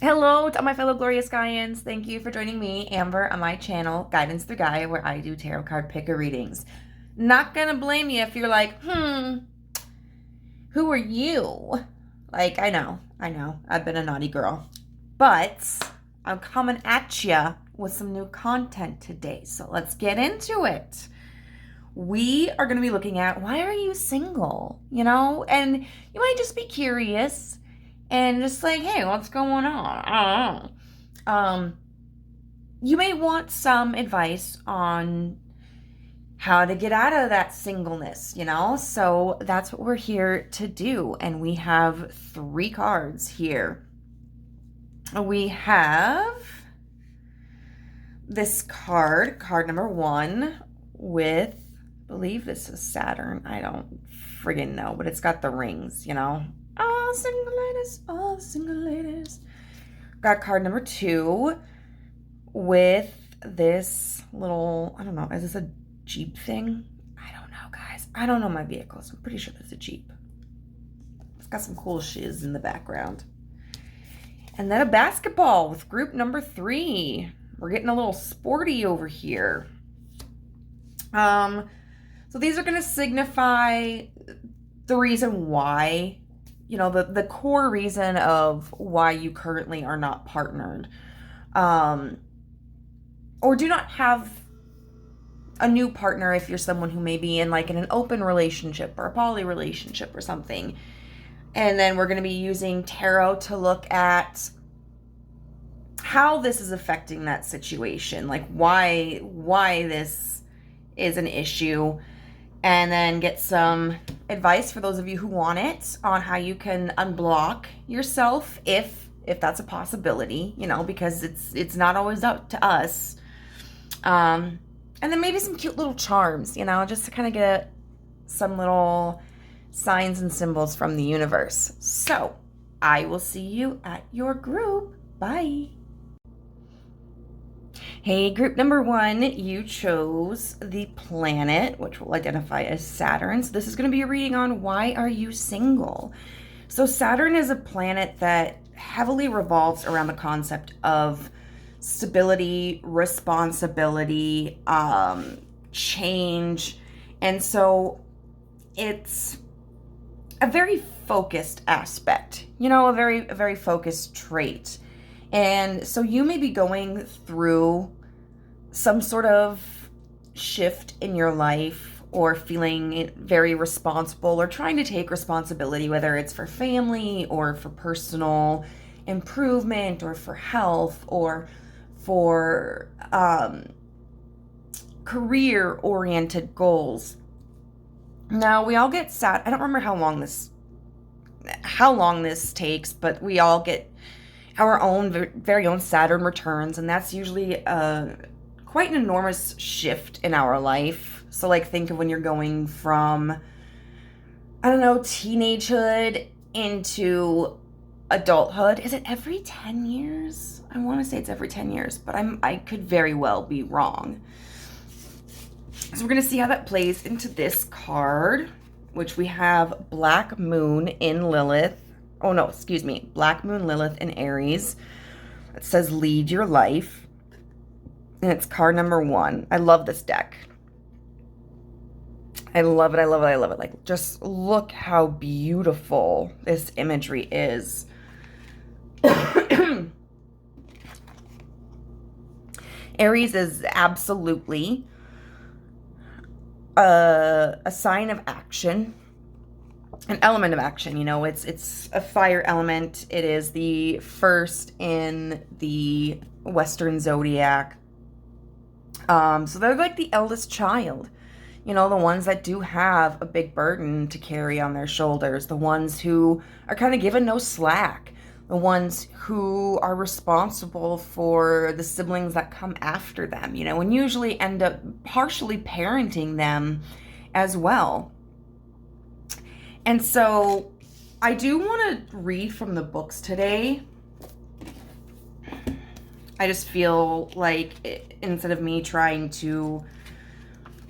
Hello to all my fellow glorious Gaians. Thank you for joining me, Amber, on my channel, Guidance Through Gaia, where I do tarot card picker readings. Not gonna blame you if you're like, who are you? Like, I know, I've been a naughty girl. But I'm coming at you with some new content today. So let's get into it. We are going to be looking at, why are you single? And you might just be curious and just like, hey, what's going on? I don't know. You may want some advice on how to get out of that singleness, So that's what we're here to do. And we have 3 cards here. We have this card number 1 with, I believe this is Saturn. I don't friggin' know, but it's got the rings, All single ladies. Got card number 2 with this little, I don't know, is this a Jeep thing? I don't know, guys. I don't know my vehicles. I'm pretty sure it's a Jeep. It's got some cool shiz in the background. And then a basketball with group number 3. We're getting a little sporty over here. So these are going to signify the reason why, the core reason of why you currently are not partnered, or do not have a new partner if you're someone who may be in an open relationship or a poly relationship or something. And then we're going to be using tarot to look at how this is affecting that situation, like why this is an issue, and then get some advice for those of you who want it on how you can unblock yourself if that's a possibility, because it's not always up to us. And then maybe some cute little charms, just to kind of get some little signs and symbols from the universe. So I will see you at your group. Bye. Hey, group number 1, you chose the planet, which we'll identify as Saturn. So this is going to be a reading on why are you single? So Saturn is a planet that heavily revolves around the concept of stability, responsibility, change. And so it's a very focused aspect, a very focused trait. And so you may be going through some sort of shift in your life, or feeling very responsible or trying to take responsibility, whether it's for family or for personal improvement or for health or for career-oriented goals. Now, we all get sad. I don't remember how long this takes, but we all get our own very own Saturn returns, and that's usually quite an enormous shift in our life. So think of when you're going from, I don't know, teenagehood into adulthood. Is it every 10 years? I want to say it's every 10 years, but I could very well be wrong. So we're going to see how that plays into this card, which we have Black Moon in Lilith. Oh no, excuse me. Black Moon, Lilith, and Aries. It says lead your life. And it's card number 1. I love this deck. I love it. Just look how beautiful this imagery is. Aries is absolutely a sign of action, an element of action. It's a fire element. It is the first in the Western zodiac. So they're like the eldest child, the ones that do have a big burden to carry on their shoulders, the ones who are kind of given no slack, the ones who are responsible for the siblings that come after them, and usually end up partially parenting them as well. And so I do want to read from the books today. I just feel like instead of me trying to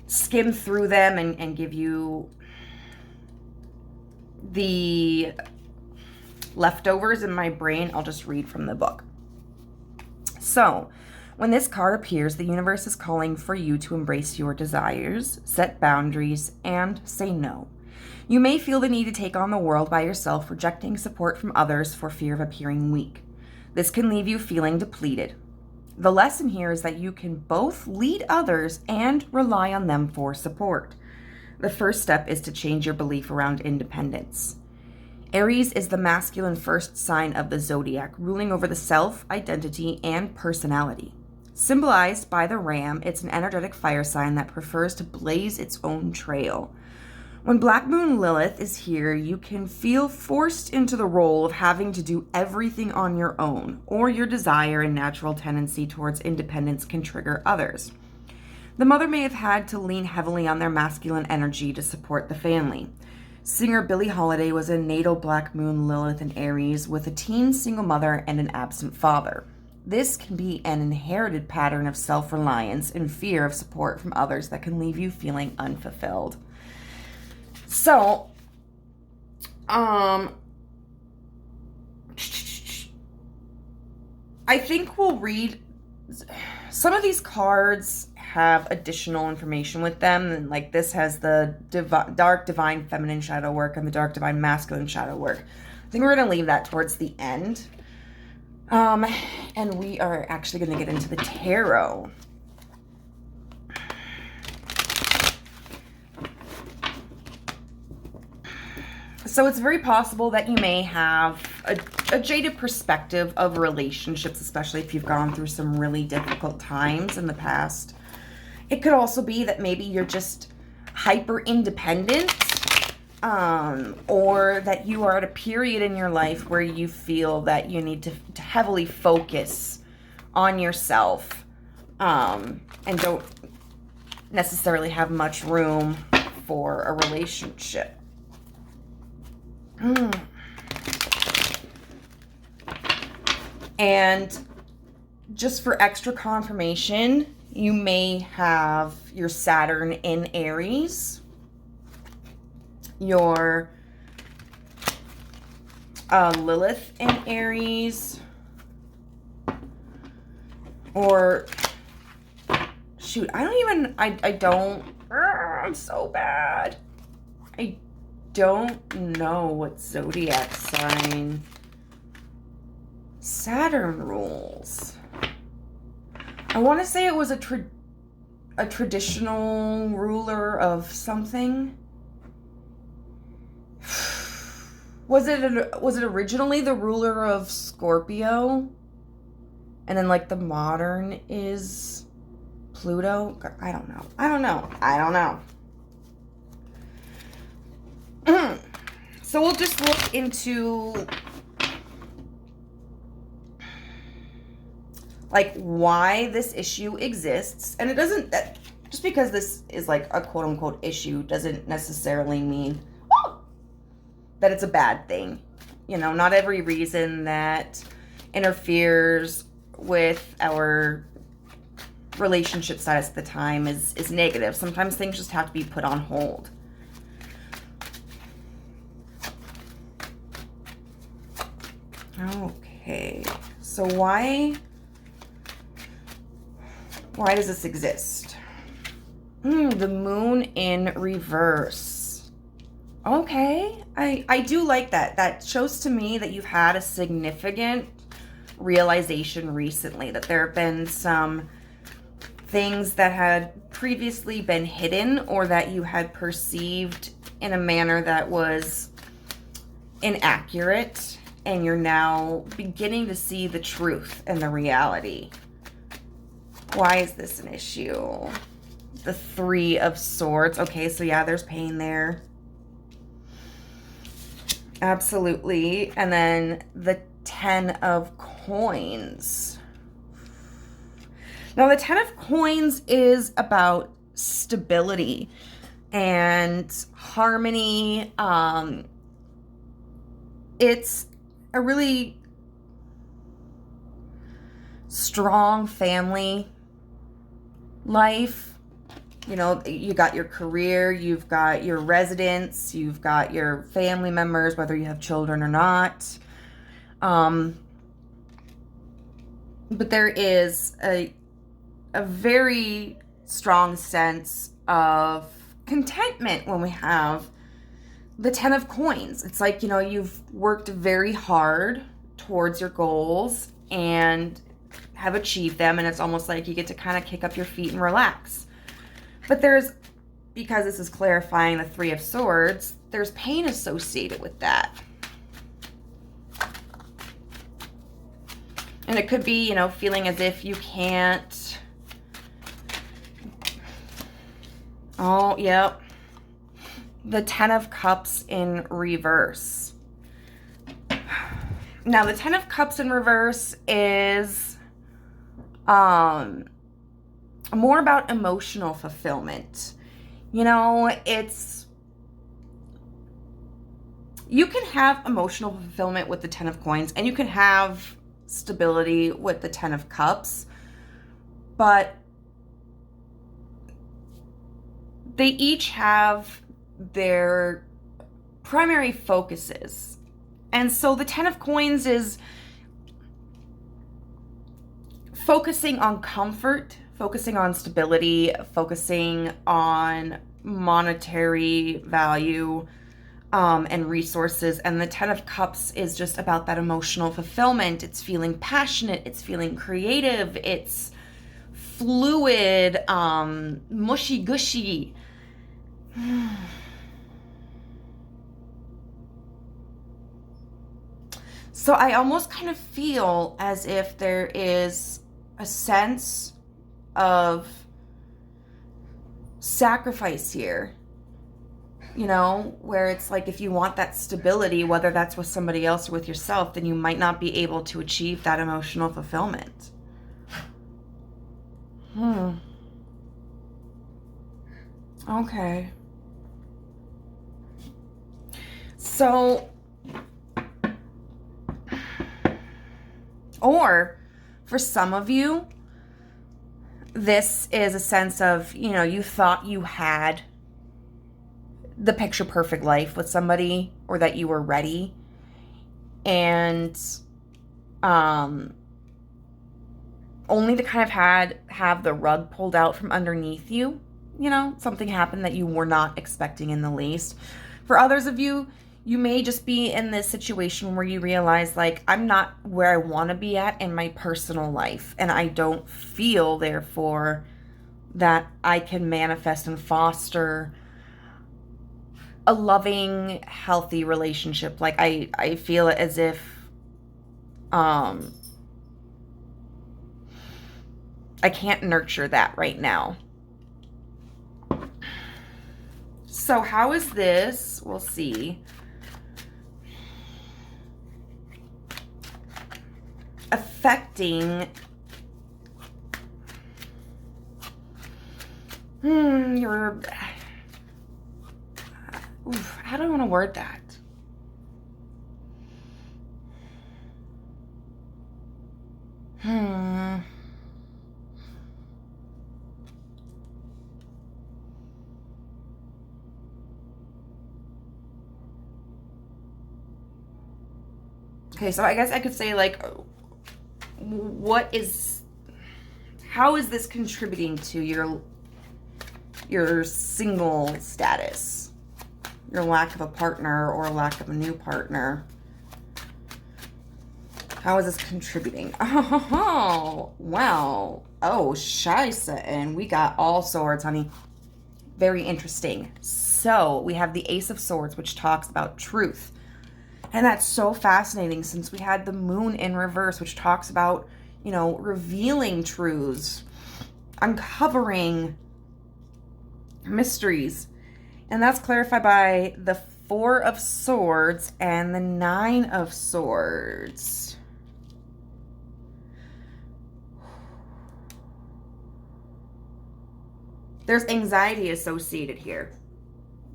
skim through them and give you the leftovers in my brain, I'll just read from the book. So, when this card appears, the universe is calling for you to embrace your desires, set boundaries, and say no. You may feel the need to take on the world by yourself, rejecting support from others for fear of appearing weak. This can leave you feeling depleted. The lesson here is that you can both lead others and rely on them for support. The first step is to change your belief around independence. Aries is the masculine first sign of the zodiac, ruling over the self, identity, and personality. Symbolized by the ram, it's an energetic fire sign that prefers to blaze its own trail. When Black Moon Lilith is here, you can feel forced into the role of having to do everything on your own, or your desire and natural tendency towards independence can trigger others. The mother may have had to lean heavily on their masculine energy to support the family. Singer Billie Holiday was a natal Black Moon Lilith in Aries with a teen single mother and an absent father. This can be an inherited pattern of self-reliance and fear of support from others that can leave you feeling unfulfilled. So, I think we'll read some of these cards have additional information with them, and like this has the dark divine feminine shadow work and the dark divine masculine shadow work. I think we're going to leave that towards the end. And we are actually going to get into the tarot. So it's very possible that you may have a jaded perspective of relationships, especially if you've gone through some really difficult times in the past. It could also be that maybe you're just hyper independent, or that you are at a period in your life where you feel that you need to heavily focus on yourself, and don't necessarily have much room for a relationship. And just for extra confirmation, you may have your Saturn in Aries, your Lilith in Aries, or shoot, I'm so bad. I don't know what zodiac sign Saturn rules. I want to say it was a traditional ruler of something. Was it originally the ruler of Scorpio? And then like the modern is Pluto? I don't know. So we'll just look into like why this issue exists. And it doesn't, just because this is like a quote unquote issue doesn't necessarily mean that it's a bad thing. You know, not every reason that interferes with our relationship status at the time is negative. Sometimes things just have to be put on hold. Okay, so why does this exist? The moon in reverse. Okay, I do like that. That shows to me that you've had a significant realization recently, that there have been some things that had previously been hidden or that you had perceived in a manner that was inaccurate, and you're now beginning to see the truth and the reality. Why is this an issue? The Three of Swords. Okay, so yeah, there's pain there. Absolutely. And then the Ten of Coins. Now, the Ten of Coins is about stability and harmony. It's a really strong family life. You know, you got your career, you've got your residence, you've got your family members, whether you have children or not. But there is a very strong sense of contentment when we have the 10 of coins. It's like, you've worked very hard towards your goals and have achieved them, and it's almost like you get to kind of kick up your feet and relax. But because this is clarifying the 3 of Swords, there's pain associated with that. And it could be, feeling as if you can't. Oh, yep. The 10 of Cups in reverse. Now, the 10 of Cups in reverse is more about emotional fulfillment. You can have emotional fulfillment with the 10 of Coins, and you can have stability with the 10 of Cups, but they each have their primary focuses. And so the 10 of Coins is focusing on comfort, focusing on stability, focusing on monetary value and resources. And the 10 of Cups is just about that emotional fulfillment. It's feeling passionate, it's feeling creative, it's fluid, mushy gushy. So I almost kind of feel as if there is a sense of sacrifice here, where it's like if you want that stability, whether that's with somebody else or with yourself, then you might not be able to achieve that emotional fulfillment. Okay. So, or for some of you, this is a sense of, you thought you had the picture perfect life with somebody, or that you were ready, and only to kind of have the rug pulled out from underneath you. Something happened that you were not expecting in the least. For others of you, you may just be in this situation where you realize, like, I'm not where I want to be at in my personal life, and I don't feel, therefore, that I can manifest and foster a loving, healthy relationship. Like, I feel it as if I can't nurture that right now. So how is this? We'll see. Affecting your... how do I want to word that? Okay, so I guess I could say, like, how is this contributing to your single status? Your lack of a partner or lack of a new partner? How is this contributing? Oh, wow. Oh, scheisse. And we got all swords, honey. Very interesting. So we have the Ace of Swords, which talks about truth. And that's so fascinating, since we had the Moon in reverse, which talks about, revealing truths, uncovering mysteries. And that's clarified by the 4 of Swords and the 9 of Swords. There's anxiety associated here.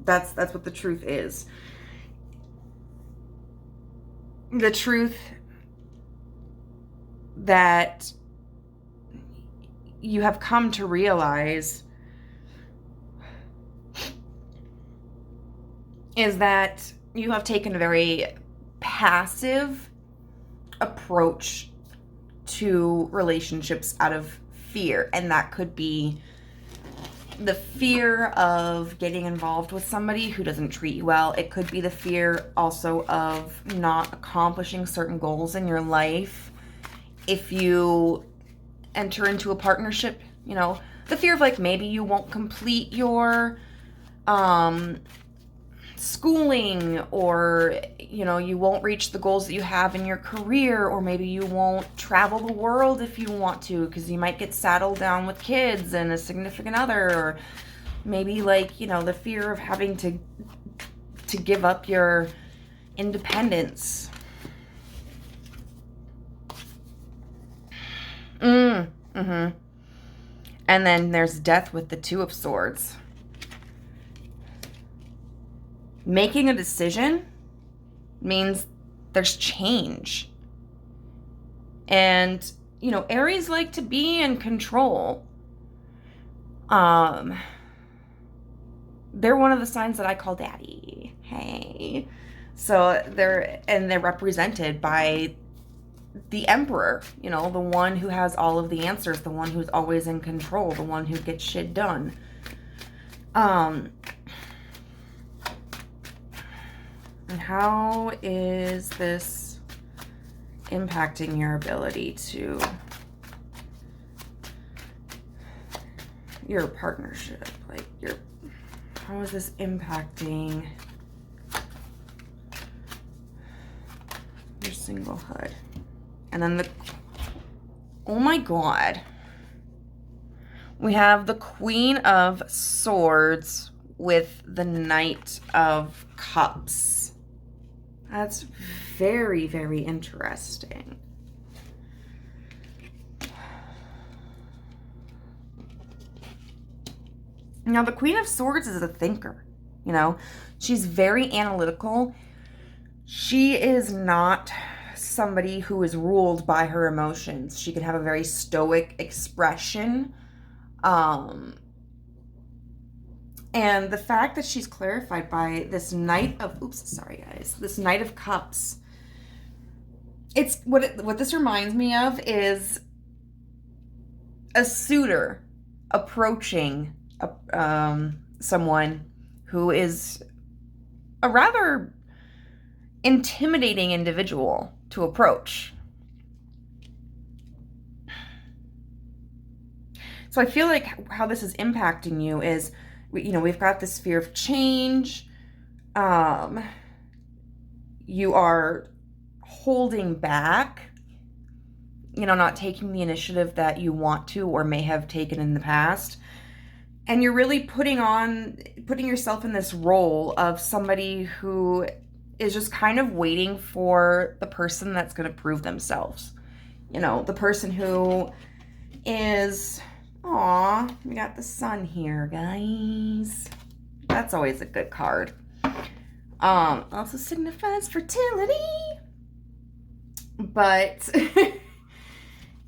That's what the truth is. The truth that you have come to realize is that you have taken a very passive approach to relationships out of fear. And that could be the fear of getting involved with somebody who doesn't treat you well. It could be the fear also of not accomplishing certain goals in your life. If you enter into a partnership, you know, the fear of like maybe you won't complete your schooling, or you know, you won't reach the goals that you have in your career, or maybe you won't travel the world if you want to because you might get saddled down with kids and a significant other, or maybe like, you know, the fear of having to give up your independence. And then there's death with the Two of Swords. Making a decision means there's change. And, you know, Aries like to be in control. They're one of the signs that I call daddy. Hey. So they're represented by the Emperor, you know, the one who has all of the answers, the one who's always in control, the one who gets shit done. And how is this impacting your ability to your partnership? Like how is this impacting your singlehood? And then oh my God, we have the Queen of Swords with the Knight of Cups. That's very, very interesting. Now, the Queen of Swords is a thinker, you know. She's very analytical. She is not somebody who is ruled by her emotions. She can have a very stoic expression. And the fact that she's clarified by this Knight of, this Knight of Cups. It's what this reminds me of is a suitor approaching someone who is a rather intimidating individual to approach. So I feel like how this is impacting you is, you know, we've got this fear of change. You are holding back, you know, not taking the initiative that you want to or may have taken in the past. And you're really putting yourself in this role of somebody who is just kind of waiting for the person that's going to prove themselves. You know, the person who is, we got the Sun here, guys. That's always a good card. Also signifies fertility. But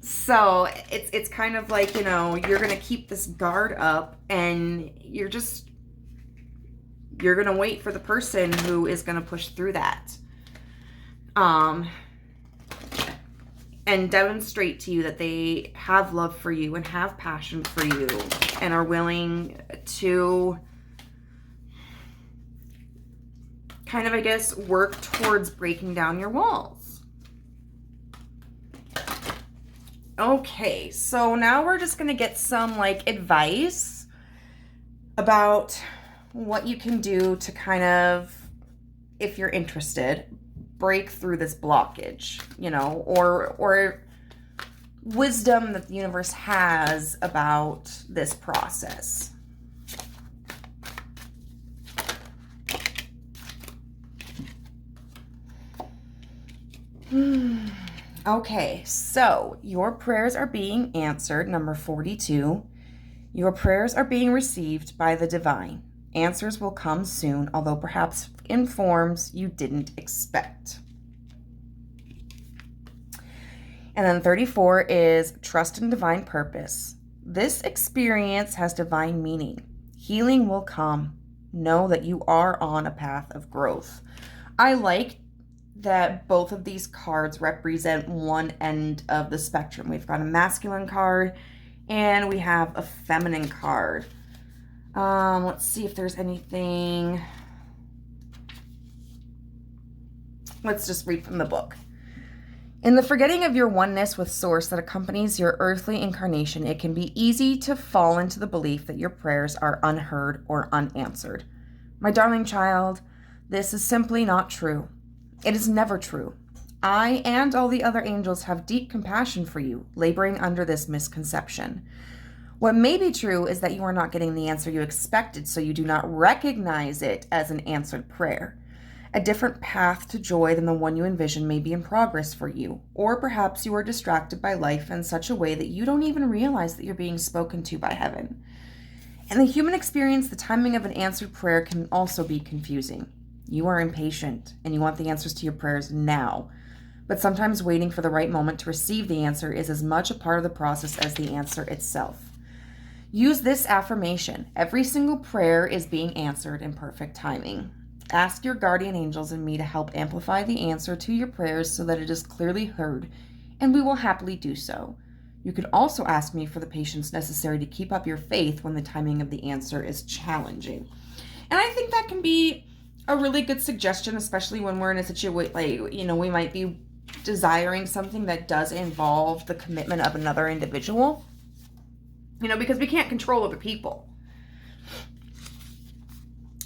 so it's kind of like, you know, you're going to keep this guard up and you're going to wait for the person who is going to push through that. And demonstrate to you that they have love for you and have passion for you and are willing to kind of, I guess, work towards breaking down your walls. Okay, so now we're just going to get some like advice about what you can do to kind of, if you're interested, break through this blockage, you know, or wisdom that the universe has about this process. Okay, so your prayers are being answered, number 42. Your prayers are being received by the divine. Answers will come soon, although perhaps in forms you didn't expect. And then 34 is trust in divine purpose. This experience has divine meaning. Healing will come. Know that you are on a path of growth. I like that both of these cards represent one end of the spectrum. We've got a masculine card and we have a feminine card. Let's see if there's anything. Let's just read from the book. In the forgetting of your oneness with Source that accompanies your earthly incarnation, it can be easy to fall into the belief that your prayers are unheard or unanswered. My darling child, this is simply not true. It is never true. I and all the other angels have deep compassion for you, laboring under this misconception. What may be true is that you are not getting the answer you expected, so you do not recognize it as an answered prayer. A different path to joy than the one you envision may be in progress for you, or perhaps you are distracted by life in such a way that you don't even realize that you're being spoken to by heaven. In the human experience, the timing of an answered prayer can also be confusing. You are impatient, and you want the answers to your prayers now, but sometimes waiting for the right moment to receive the answer is as much a part of the process as the answer itself. Use this affirmation: every single prayer is being answered in perfect timing. Ask your guardian angels and me to help amplify the answer to your prayers so that it is clearly heard, and we will happily do so. You can also ask me for the patience necessary to keep up your faith when the timing of the answer is challenging. And I think that can be a really good suggestion, especially when we're in a situation like, we might be desiring something that does involve the commitment of another individual, because we can't control other people.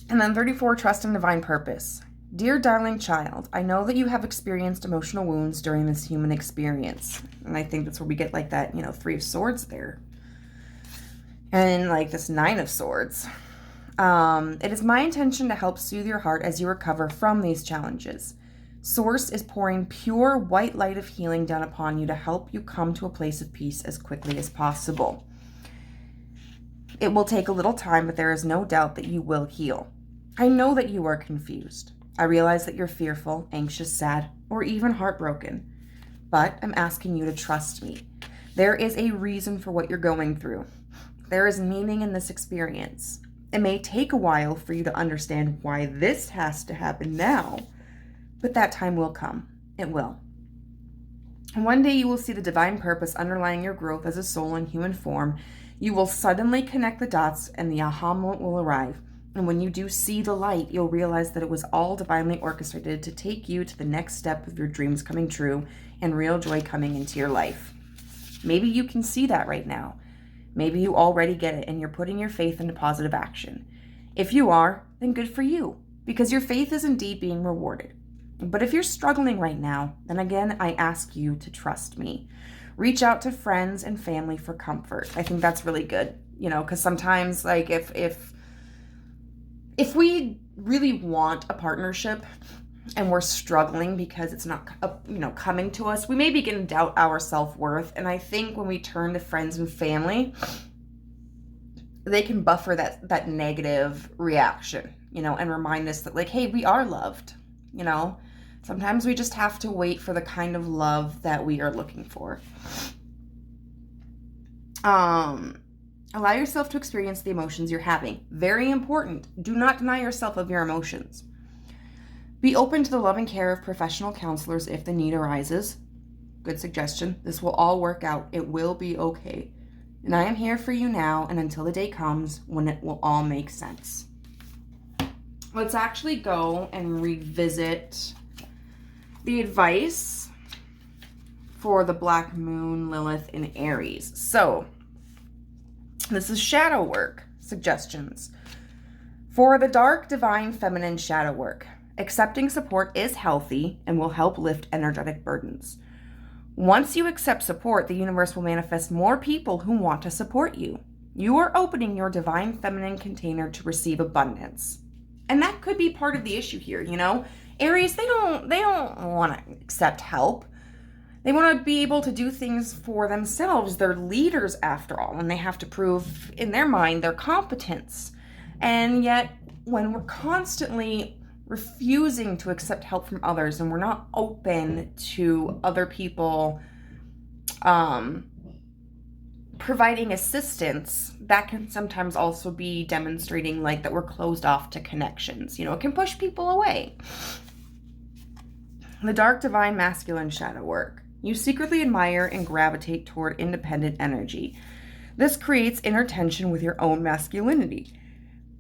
And then 34, trust in divine purpose. Dear darling child, I know that you have experienced emotional wounds during this human experience. And I think that's where we get like that, 3 of Swords there. And like this 9 of Swords. It is my intention to help soothe your heart as you recover from these challenges. Source is pouring pure white light of healing down upon you to help you come to a place of peace as quickly as possible. It will take a little time, but there is no doubt that you will heal. I know that you are confused. I realize that you're fearful, anxious, sad, or even heartbroken. But I'm asking you to trust me. There is a reason for what you're going through. There is meaning in this experience. It may take a while for you to understand why this has to happen now, but that time will come. It will. And one day you will see the divine purpose underlying your growth as a soul in human form. You will suddenly connect the dots and the aha moment will arrive. And when you do see the light, you'll realize that it was all divinely orchestrated to take you to the next step of your dreams coming true and real joy coming into your life. Maybe you can see that right now. Maybe you already get it and you're putting your faith into positive action. If you are, then good for you, because your faith is indeed being rewarded. But if you're struggling right now, then again, I ask you to trust me. Reach out to friends and family for comfort. I think that's really good, because sometimes like if we really want a partnership and we're struggling because it's not, coming to us, we may begin to doubt our self-worth. And I think when we turn to friends and family, they can buffer that negative reaction, and remind us that like, hey, we are loved, Sometimes we just have to wait for the kind of love that we are looking for. Allow yourself to experience the emotions you're having. Very important. Do not deny yourself of your emotions. Be open to the loving care of professional counselors if the need arises. Good suggestion. This will all work out. It will be okay. And I am here for you now and until the day comes when it will all make sense. Let's actually go and revisit the advice for the Black Moon, Lilith, and Aries. So, this is shadow work suggestions. For the dark, divine, feminine shadow work, accepting support is healthy and will help lift energetic burdens. Once you accept support, the universe will manifest more people who want to support you. You are opening your divine feminine container to receive abundance. And that could be part of the issue here, Aries, they don't want to accept help. They want to be able to do things for themselves. They're leaders after all, and they have to prove in their mind their competence. And yet, when we're constantly refusing to accept help from others and we're not open to other people providing assistance, that can sometimes also be demonstrating that we're closed off to connections. It can push people away. The dark divine masculine shadow work. You secretly admire and gravitate toward independent energy. This creates inner tension with your own masculinity.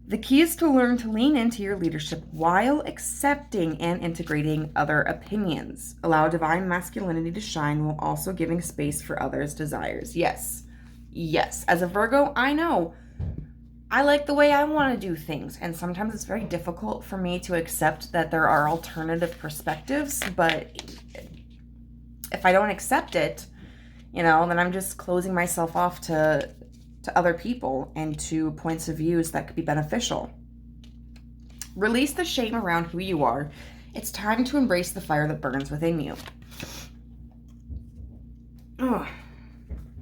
The key is to learn to lean into your leadership while accepting and integrating other opinions. Allow divine masculinity to shine while also giving space for others' desires. Yes. Yes. As a Virgo, I know I like the way I want to do things. And sometimes it's very difficult for me to accept that there are alternative perspectives. But if I don't accept it, then I'm just closing myself off to other people and to points of views that could be beneficial. Release the shame around who you are. It's time to embrace the fire that burns within you. Oh,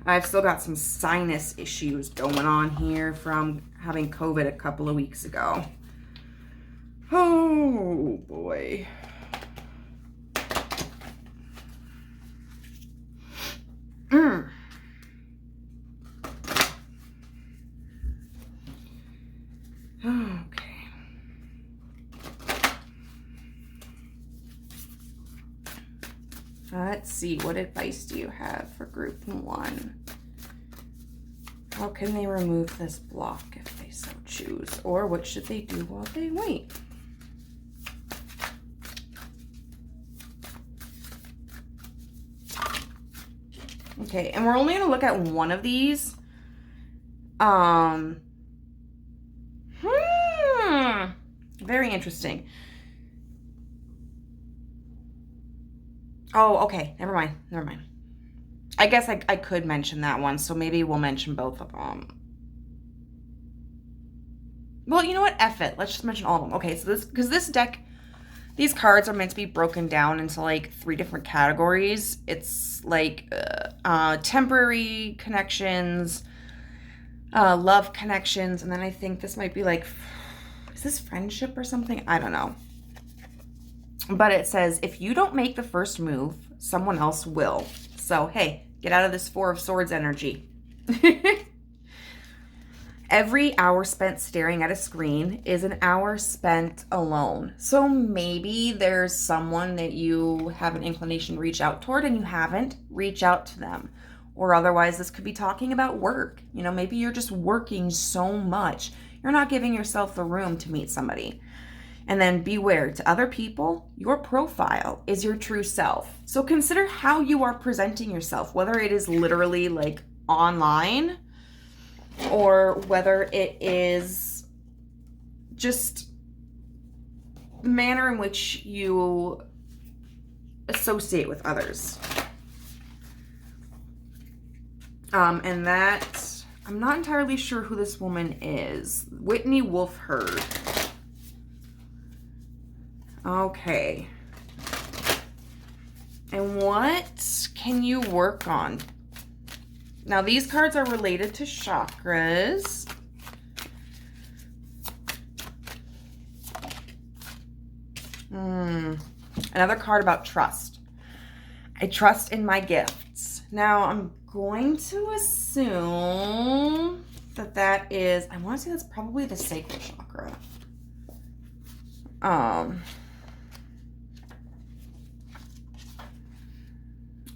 I've still got some sinus issues going on here from having COVID a couple of weeks ago. Oh boy. Okay. Let's see. What advice do you have for group 1? How can they remove this block if they so choose? Or what should they do while they wait? Okay, and we're only going to look at one of these. Very interesting. Oh, okay. Never mind. I guess I could mention that one, so maybe we'll mention both of them. Well, you know what? F it. Let's just mention all of them. Okay, so this deck, these cards are meant to be broken down into like 3 different categories. It's like temporary connections, love connections, and then I think this might be like, is this friendship or something? I don't know. But it says, if you don't make the first move, someone else will. So, hey, get out of this 4 of Swords energy. Every hour spent staring at a screen is an hour spent alone. So maybe there's someone that you have an inclination to reach out toward and you haven't. Reach out to them. Or otherwise, this could be talking about work. Maybe you're just working so much. You're not giving yourself the room to meet somebody. And then beware, to other people, your profile is your true self. So consider how you are presenting yourself, whether it is literally like online or whether it is just the manner in which you associate with others. And that, I'm not entirely sure who this woman is. Whitney Wolf Herd. Okay. And what can you work on? Now, these cards are related to chakras. Another card about trust. I trust in my gifts. Now, I'm going to assume that is, I want to say that's probably the sacral chakra.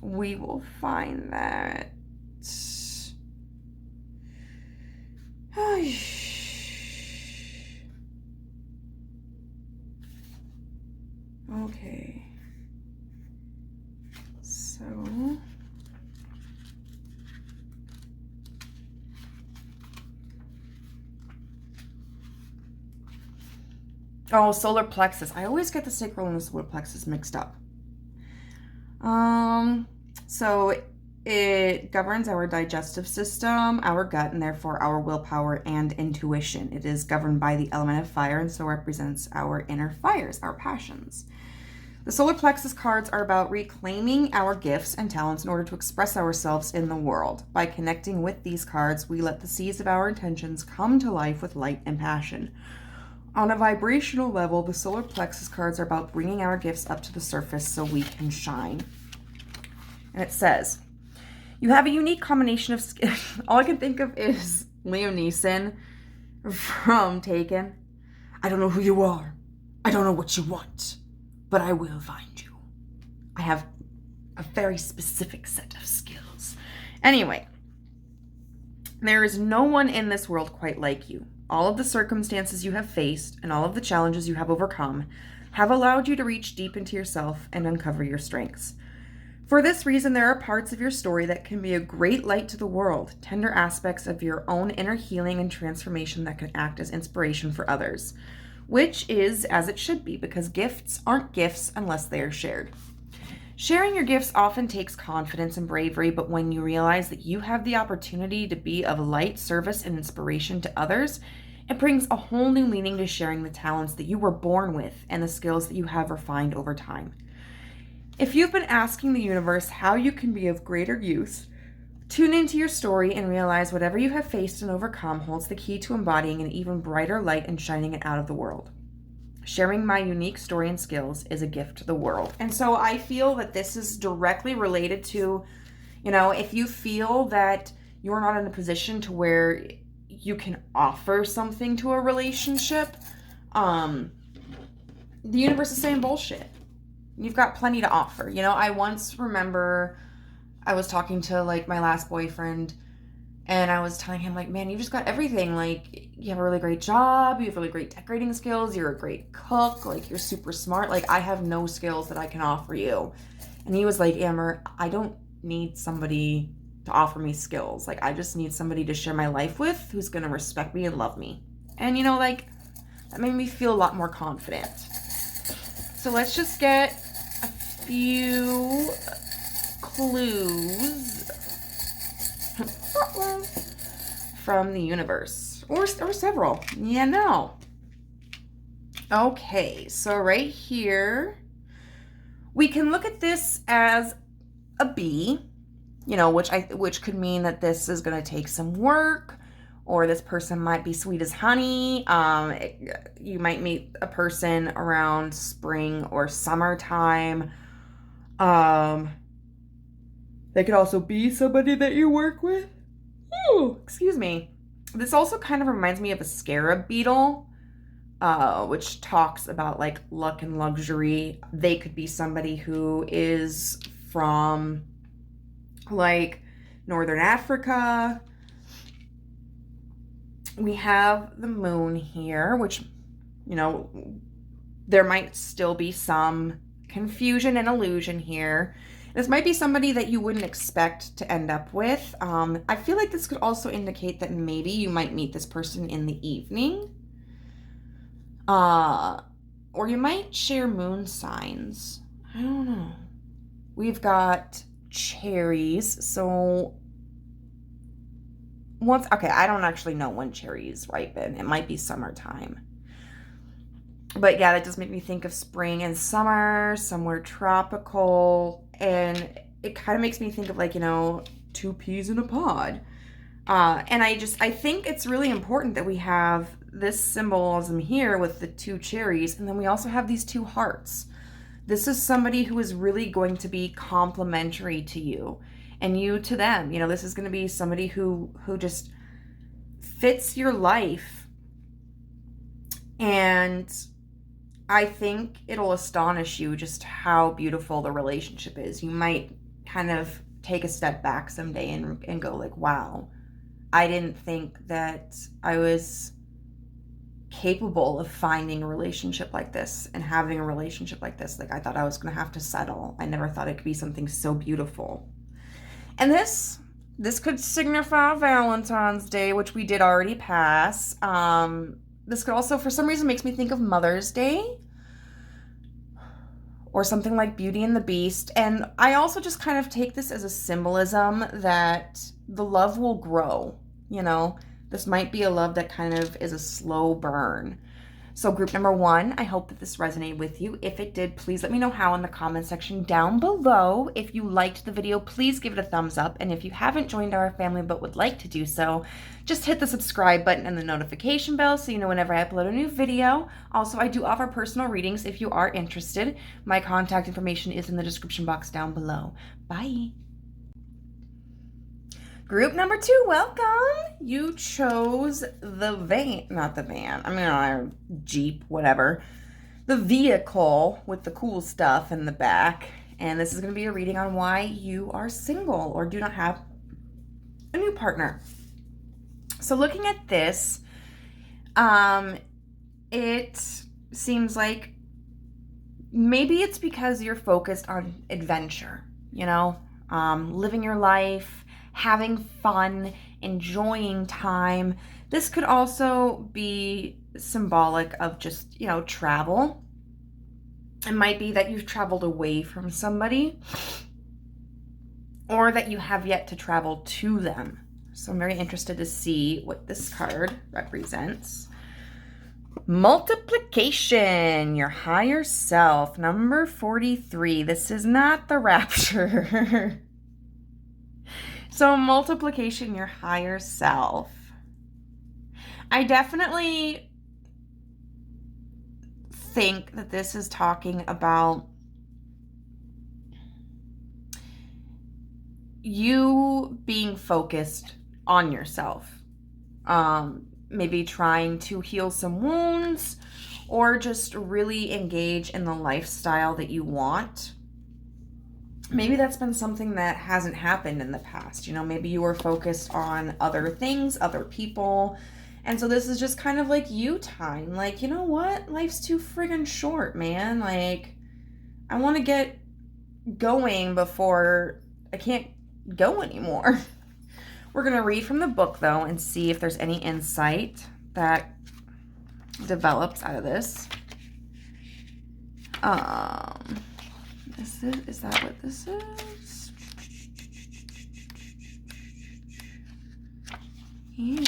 We will find that. Okay. So solar plexus. I always get the sacral and the solar plexus mixed up. So it governs our digestive system, our gut, and therefore our willpower and intuition. It is governed by the element of fire and so represents our inner fires, our passions. The solar plexus cards are about reclaiming our gifts and talents in order to express ourselves in the world. By connecting with these cards, we let the seeds of our intentions come to life with light and passion. On a vibrational level, the solar plexus cards are about bringing our gifts up to the surface so we can shine. And it says, you have a unique combination of skin. All I can think of is Liam Neeson from Taken. I don't know who you are. I don't know what you want, but I will find you. I have a very specific set of skills. Anyway, there is no one in this world quite like you. All of the circumstances you have faced and all of the challenges you have overcome have allowed you to reach deep into yourself and uncover your strengths. For this reason, there are parts of your story that can be a great light to the world, tender aspects of your own inner healing and transformation that can act as inspiration for others, which is as it should be, because gifts aren't gifts unless they are shared. Sharing your gifts often takes confidence and bravery, but when you realize that you have the opportunity to be of light, service, and inspiration to others, it brings a whole new meaning to sharing the talents that you were born with and the skills that you have refined over time. If you've been asking the universe how you can be of greater use, tune into your story and realize whatever you have faced and overcome holds the key to embodying an even brighter light and shining it out of the world. Sharing my unique story and skills is a gift to the world. And so I feel that this is directly related to, if you feel that you're not in a position to where you can offer something to a relationship, the universe is saying bullshit. You've got plenty to offer. I once remember I was talking to my last boyfriend, and I was telling him man, you just got everything. You have a really great job, you have really great decorating skills, you're a great cook, you're super smart. I have no skills that I can offer you. And he was like, Amber, I don't need somebody to offer me skills. I just need somebody to share my life with who's going to respect me and love me. And that made me feel a lot more confident. So let's just get a few clues from the universe, or several. Okay, so right here we can look at this as a B, which could mean that this is going to take some work, or this person might be sweet as honey. You might meet a person around spring or summertime. They could also be somebody that you work with. Ooh, excuse me. This also kind of reminds me of a scarab beetle, which talks about luck and luxury. They could be somebody who is from Northern Africa. We have the moon here, which, there might still be some confusion and illusion here. This might be somebody that you wouldn't expect to end up with. I feel like this could also indicate that maybe you might meet this person in the evening. Or you might share moon signs. I don't know. We've got cherries. So I don't actually know when cherries ripen. It might be summertime. But yeah, that does make me think of spring and summer, somewhere tropical. And it kind of makes me think of two peas in a pod. And I think it's really important that we have this symbolism here with the two cherries. And then we also have these two hearts. This is somebody who is really going to be complementary to you and you to them. This is going to be somebody who just fits your life. And I think it'll astonish you just how beautiful the relationship is. You might kind of take a step back someday and go wow, I didn't think that I was capable of finding a relationship like this and having a relationship like this. I thought I was going to have to settle. I never thought it could be something so beautiful. And this could signify Valentine's Day, which we did already pass. This could also, for some reason, makes me think of Mother's Day or something like Beauty and the Beast. And I also just kind of take this as a symbolism that the love will grow. This might be a love that kind of is a slow burn. So group number 1, I hope that this resonated with you. If it did, please let me know how in the comment section down below. If you liked the video, please give it a thumbs up. And if you haven't joined our family but would like to do so, just hit the subscribe button and the notification bell so you know whenever I upload a new video. Also, I do offer personal readings if you are interested. My contact information is in the description box down below. Bye. Group number 2, welcome. You chose Jeep, whatever. The vehicle with the cool stuff in the back. And this is going to be a reading on why you are single or do not have a new partner. So looking at this, it seems like maybe it's because you're focused on adventure, living your life, having fun, enjoying time. This could also be symbolic of just, travel. It might be that you've traveled away from somebody or that you have yet to travel to them. So I'm very interested to see what this card represents. Multiplication, your higher self, number 43. This is not the rapture. So multiplication, your higher self. I definitely think that this is talking about you being focused on yourself. Maybe trying to heal some wounds or just really engage in the lifestyle that you want. Maybe that's been something that hasn't happened in the past. Maybe you were focused on other things, other people. And so this is just kind of like you time. Like, you know what? Life's too friggin' short, man. Like, I want to get going before I can't go anymore. We're going to read from the book, though, and see if there's any insight that develops out of this. Is that what this is? Yeah.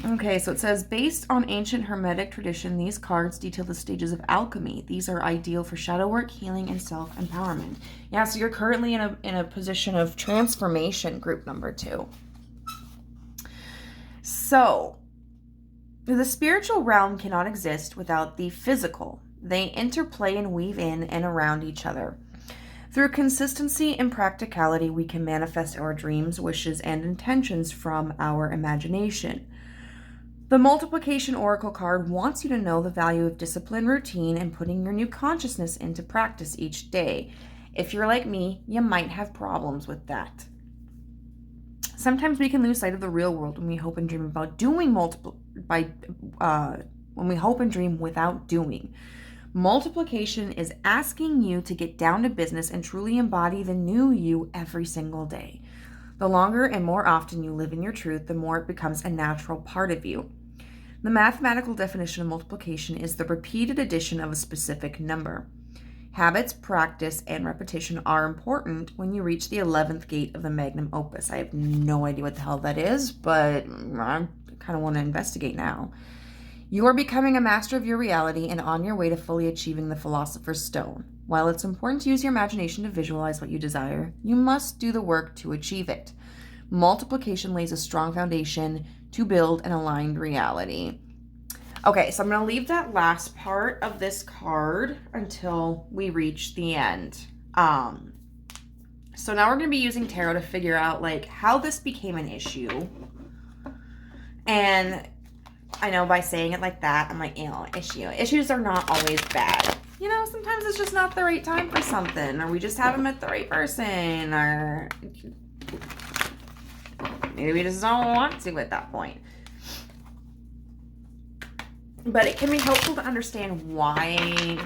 Okay, so it says, based on ancient Hermetic tradition, these cards detail the stages of alchemy. These are ideal for shadow work, healing, and self-empowerment. Yeah, so you're currently in a position of transformation, group number 2. So, the spiritual realm cannot exist without the physical. They interplay and weave in and around each other. Through consistency and practicality, we can manifest our dreams, wishes, and intentions from our imagination. The Multiplication Oracle card wants you to know the value of discipline, routine, and putting your new consciousness into practice each day. If you're like me, you might have problems with that. Sometimes we can lose sight of the real world when we hope and dream about doing when we hope and dream without doing. Multiplication is asking you to get down to business and truly embody the new you every single day. The longer and more often you live in your truth, the more it becomes a natural part of you. The mathematical definition of multiplication is the repeated addition of a specific number. Habits, practice, and repetition are important when you reach the 11th gate of the magnum opus. I have no idea what the hell that is, but I kind of want to investigate now. You are becoming a master of your reality and on your way to fully achieving the Philosopher's Stone. While it's important to use your imagination to visualize what you desire, you must do the work to achieve it. Multiplication lays a strong foundation to build an aligned reality. Okay, so I'm going to leave that last part of this card until we reach the end. So now we're going to be using tarot to figure out how this became an issue. And I know by saying it like that, I'm like, issue. Issues are not always bad. Sometimes it's just not the right time for something, or we just haven't met the right person, or maybe we just don't want to at that point. But it can be helpful to understand why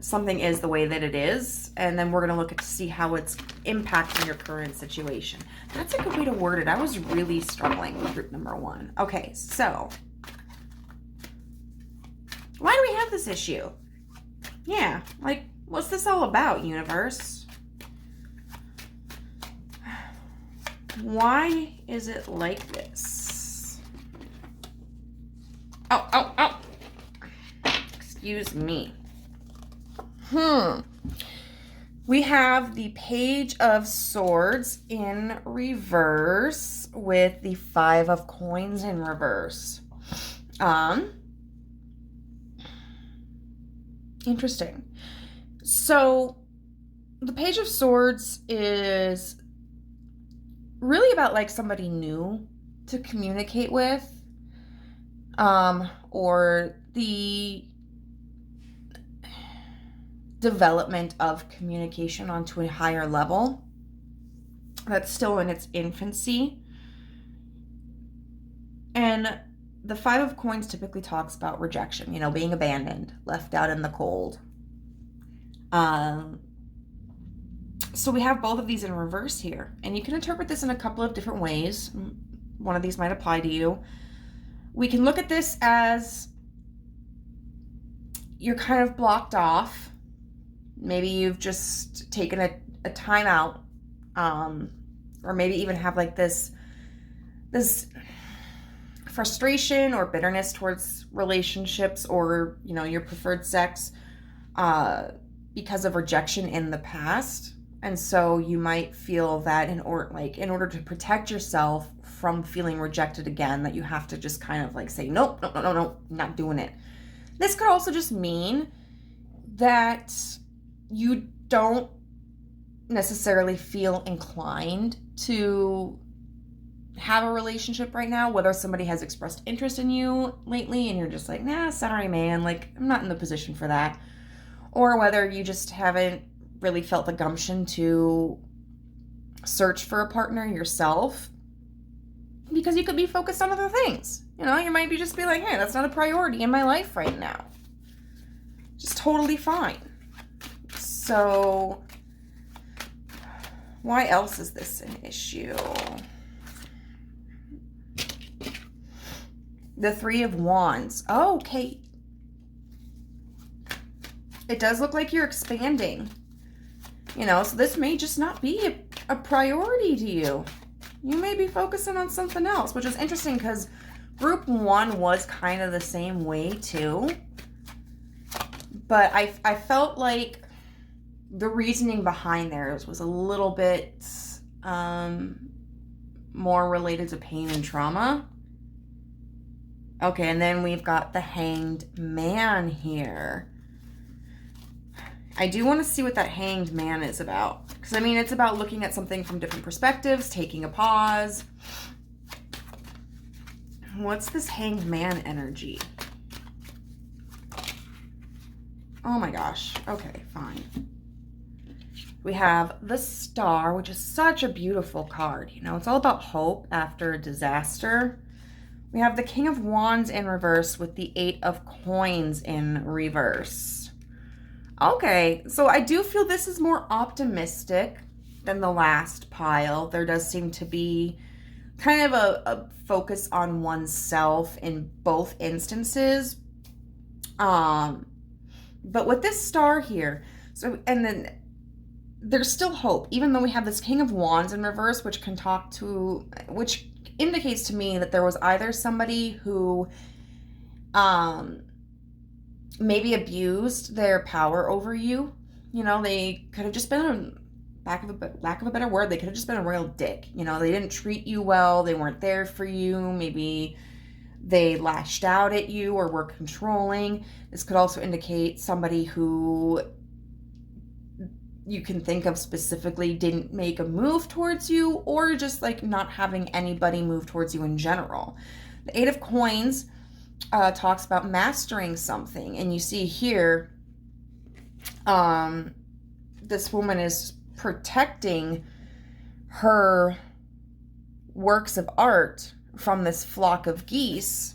something is the way that it is, and then we're going to look at to see how it's impacting your current situation. That's a good way to word it. I was really struggling with group number 1. Okay, so why do we have this issue? Yeah, what's this all about, universe? Why is it like this? Oh. Excuse me. We have the Page of Swords in reverse with the 5 of Coins in reverse. Interesting. So the Page of Swords is really about somebody new to communicate with, or the development of communication onto a higher level that's still in its infancy. And the Five of Coins typically talks about rejection, you know, being abandoned, left out in the cold. So we have both of these in reverse here. And you can interpret this in a couple of different ways. One of these might apply to you. We can look at this as you're kind of blocked off. Maybe you've just taken a time out. Or maybe even have like this frustration or bitterness towards relationships or, you know, your preferred sex because of rejection in the past. And so you might feel that in order to protect yourself from feeling rejected again, that you have to just kind of like say, nope, no, not doing it. This could also just mean that you don't necessarily feel inclined to have a relationship right now, whether somebody has expressed interest in you lately and you're just like, nah, sorry, man, like, I'm not in the position for that. Or whether you just haven't really felt the gumption to search for a partner yourself because you could be focused on other things. You know, you might be just be like, hey, that's not a priority in my life right now. Just totally fine. So why else is this an issue? The Three of Wands. Oh, okay. It does look like you're expanding. You know, so this may just not be a priority to you. You may be focusing on something else, which is interesting because group 1 was kind of the same way too. But I felt like the reasoning behind theirs was a little bit more related to pain and trauma. Okay, and then we've got the Hanged Man here. I do want to see what that Hanged Man is about. Because, I mean, it's about looking at something from different perspectives, taking a pause. What's this Hanged Man energy? Oh my gosh. Okay, fine. We have the Star, which is such a beautiful card. You know, it's all about hope after a disaster. We have the King of Wands in reverse with the Eight of Coins in reverse. Okay, so I do feel this is more optimistic than the last pile. There does seem to be kind of a focus on oneself in both instances. But with this Star here, so, and then there's still hope, even though we have this King of Wands in reverse, which indicates to me that there was either somebody who maybe abused their power over you. You know, they could have just been, lack of a better word, they could have just been a real dick. You know, they didn't treat you well, they weren't there for you, maybe they lashed out at you or were controlling. This could also indicate somebody who you can think of specifically didn't make a move towards you, or just like not having anybody move towards you in general. The Eight of Coins talks about mastering something, and you see here this woman is protecting her works of art from this flock of geese.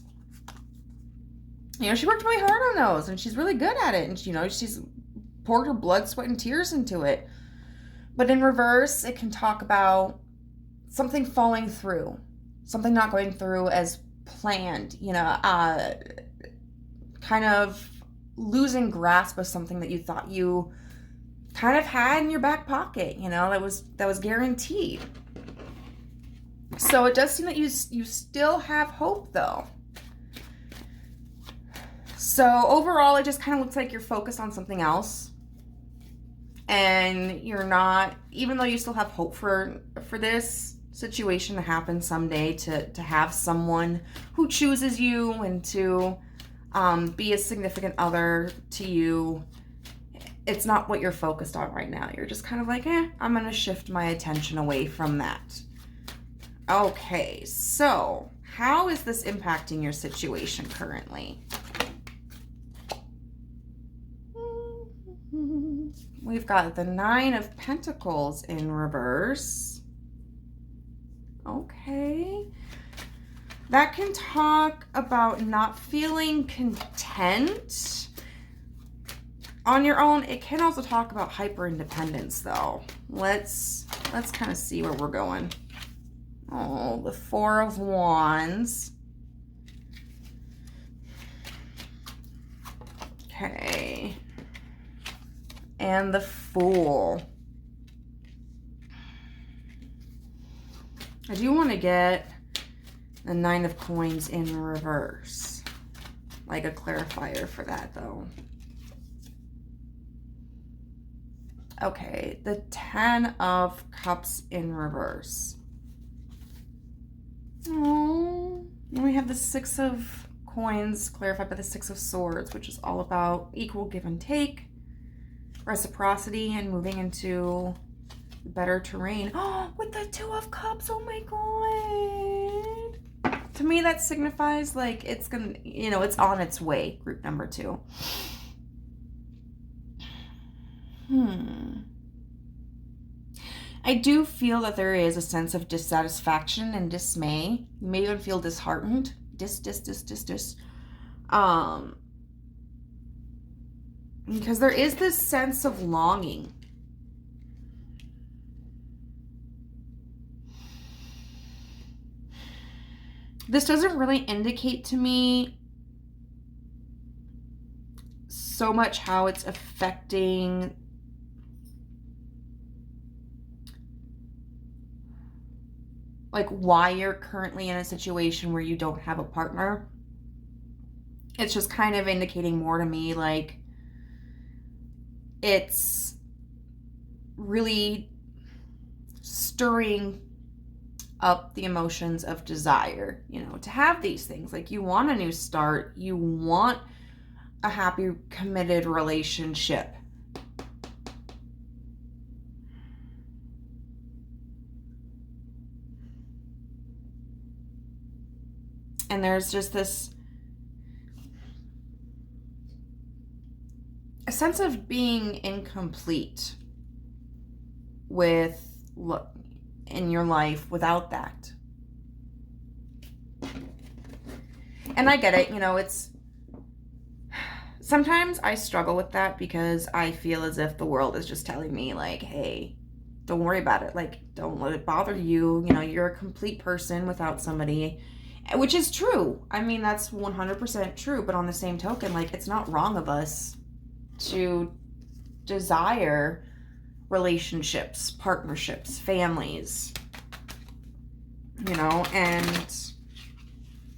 You know, she worked really hard on those, and she's really good at it, and you know, she's poured her blood, sweat, and tears into it. But in reverse, it can talk about something falling through, something not going through as planned, you know, kind of losing grasp of something that you thought you kind of had in your back pocket, you know, that was guaranteed. So it does seem that you still have hope, though. So overall, it just kind of looks like you're focused on something else. And you're not, even though you still have hope for this situation to happen someday, to have someone who chooses you and to be a significant other to you, it's not what you're focused on right now. You're just kind of like, I'm going to shift my attention away from that. Okay, so how is this impacting your situation currently? we've got the Nine of Pentacles in reverse. Okay. That can talk about not feeling content on your own. It can also talk about hyper independence though. Let's kind of see where we're going. Oh, the Four of Wands. Okay. And the Fool. I do want to get the Nine of Coins in reverse. Like a clarifier for that though. Okay, the Ten of Cups in reverse. Oh, then we have the Six of Coins clarified by the Six of Swords, which is all about equal give and take, reciprocity, and moving into better terrain. Oh, with the Two of Cups, oh my god. To me, that signifies like it's gonna, you know, it's on its way, group number 2. I do feel that there is a sense of dissatisfaction and dismay. You may even feel disheartened. Because there is this sense of longing. This doesn't really indicate to me so much how it's affecting like why you're currently in a situation where you don't have a partner. It's just kind of indicating more to me like it's really stirring up the emotions of desire, you know, to have these things. Like you want a new start, you want a happy, committed relationship. And there's just this a sense of being incomplete with in your life without that. And I get it, you know, it's sometimes I struggle with that because I feel as if the world is just telling me like, hey, don't worry about it. Like, don't let it bother you. You know, you're a complete person without somebody. Which is true. I mean, that's 100% true. But on the same token, like, it's not wrong of us to desire relationships, partnerships, families, you know. And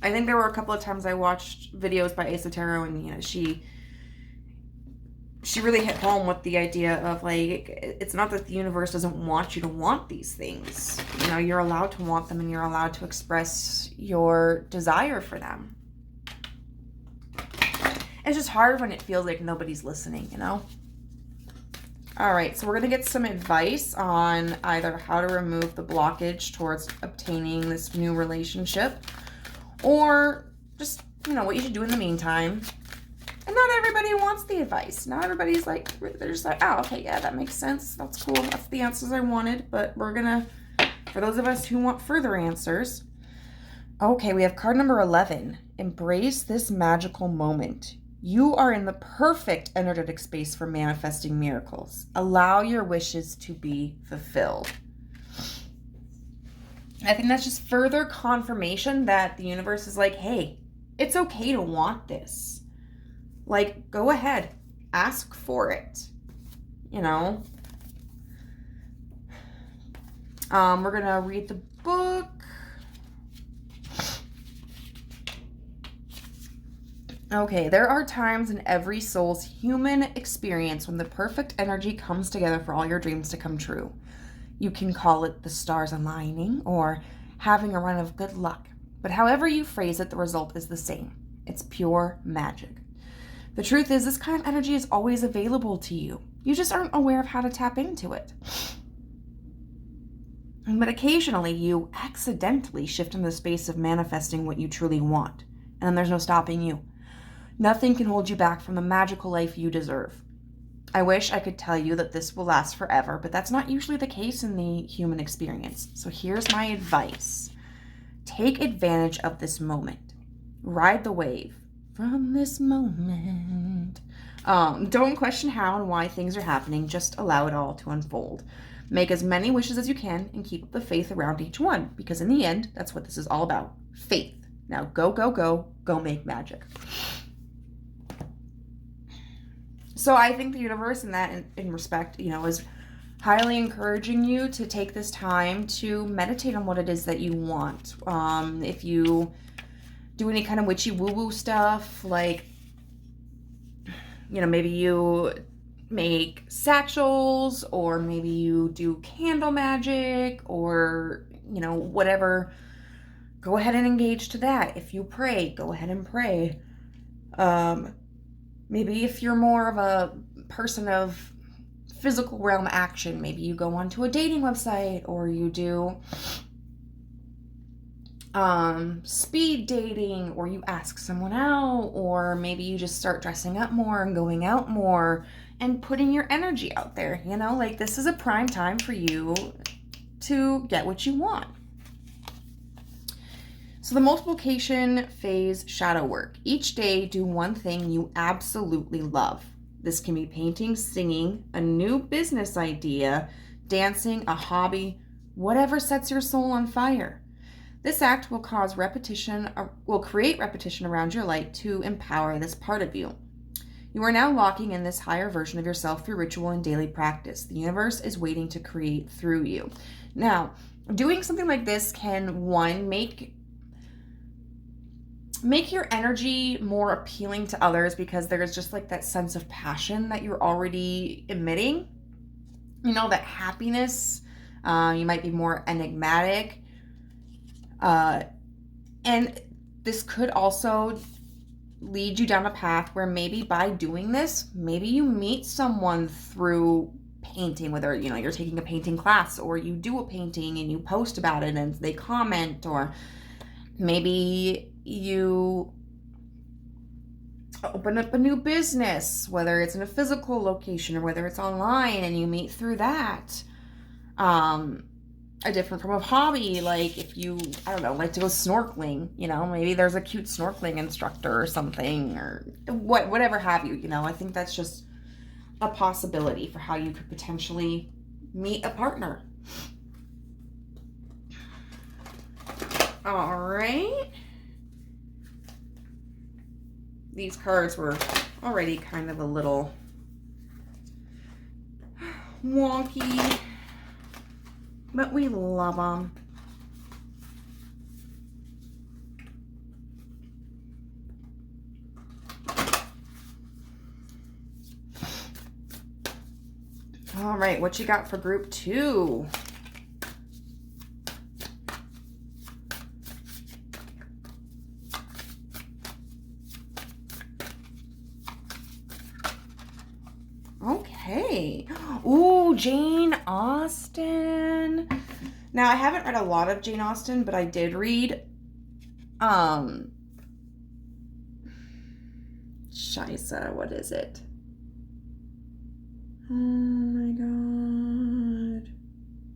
I think there were a couple of times I watched videos by Tarot, and, you know, she really hit home with the idea of, like, it's not that the universe doesn't want you to want these things. You know, you're allowed to want them and you're allowed to express your desire for them. It's just hard when it feels like nobody's listening, you know? All right, so we're going to get some advice on either how to remove the blockage towards obtaining this new relationship or just, you know, what you should do in the meantime. And not everybody wants the advice. Not everybody's like, they're just like, oh, okay, yeah, that makes sense. That's cool. That's the answers I wanted. But we're going to, for those of us who want further answers. Okay, we have card number 11. Embrace this magical moment. You are in the perfect energetic space for manifesting miracles. Allow your wishes to be fulfilled. I think that's just further confirmation that the universe is like, hey, it's okay to want this. Like, go ahead, ask for it, you know. We're going to read the book. Okay, there are times in every soul's human experience when the perfect energy comes together for all your dreams to come true. You can call it the stars aligning or having a run of good luck. But however you phrase it, the result is the same. It's pure magic. The truth is, this kind of energy is always available to you. You just aren't aware of how to tap into it. But occasionally, you accidentally shift into the space of manifesting what you truly want. And then there's no stopping you. Nothing can hold you back from the magical life you deserve. I wish I could tell you that this will last forever, but that's not usually the case in the human experience. So here's my advice. Take advantage of this moment. Ride the wave from this moment. Don't question how and why things are happening. Just allow it all to unfold. Make as many wishes as you can and keep up the faith around each one, because in the end, that's what this is all about. Faith. Now go, go, go. Go make magic. So I think the universe in that, in respect, is highly encouraging you to take this time to meditate on what it is that you want. If you do any kind of witchy woo-woo stuff, like, maybe you make satchels, or maybe you do candle magic, or, whatever, go ahead and engage to that. If you pray, go ahead and pray. Maybe if you're more of a person of physical realm action, maybe you go onto a dating website, or you do speed dating, or you ask someone out, or maybe you just start dressing up more and going out more and putting your energy out there. Like, this is a prime time for you to get what you want. So the multiplication phase shadow work. Each day, do one thing you absolutely love. This can be painting, singing, a new business idea, dancing, a hobby, whatever sets your soul on fire. This act will create repetition around your light to empower this part of you. You are now locking in this higher version of yourself through ritual and daily practice. The universe is waiting to create through you. Now, doing something like this can, one, make your energy more appealing to others, because there's just like that sense of passion that you're already emitting. That happiness. You might be more enigmatic. And this could also lead you down a path where maybe by doing this, maybe you meet someone through painting, whether, you're taking a painting class, or you do a painting and you post about it and they comment, or maybe you open up a new business, whether it's in a physical location or whether it's online, and you meet through that. A different form of hobby, like if you, like to go snorkeling, maybe there's a cute snorkeling instructor or something, or whatever have you, I think that's just a possibility for how you could potentially meet a partner. All right. These cards were already kind of a little wonky, but we love them. All right, what you got for group 2? Okay. Ooh, Jane Austen. Now, I haven't read a lot of Jane Austen, but I did read Scheisse, what is it? Oh my god.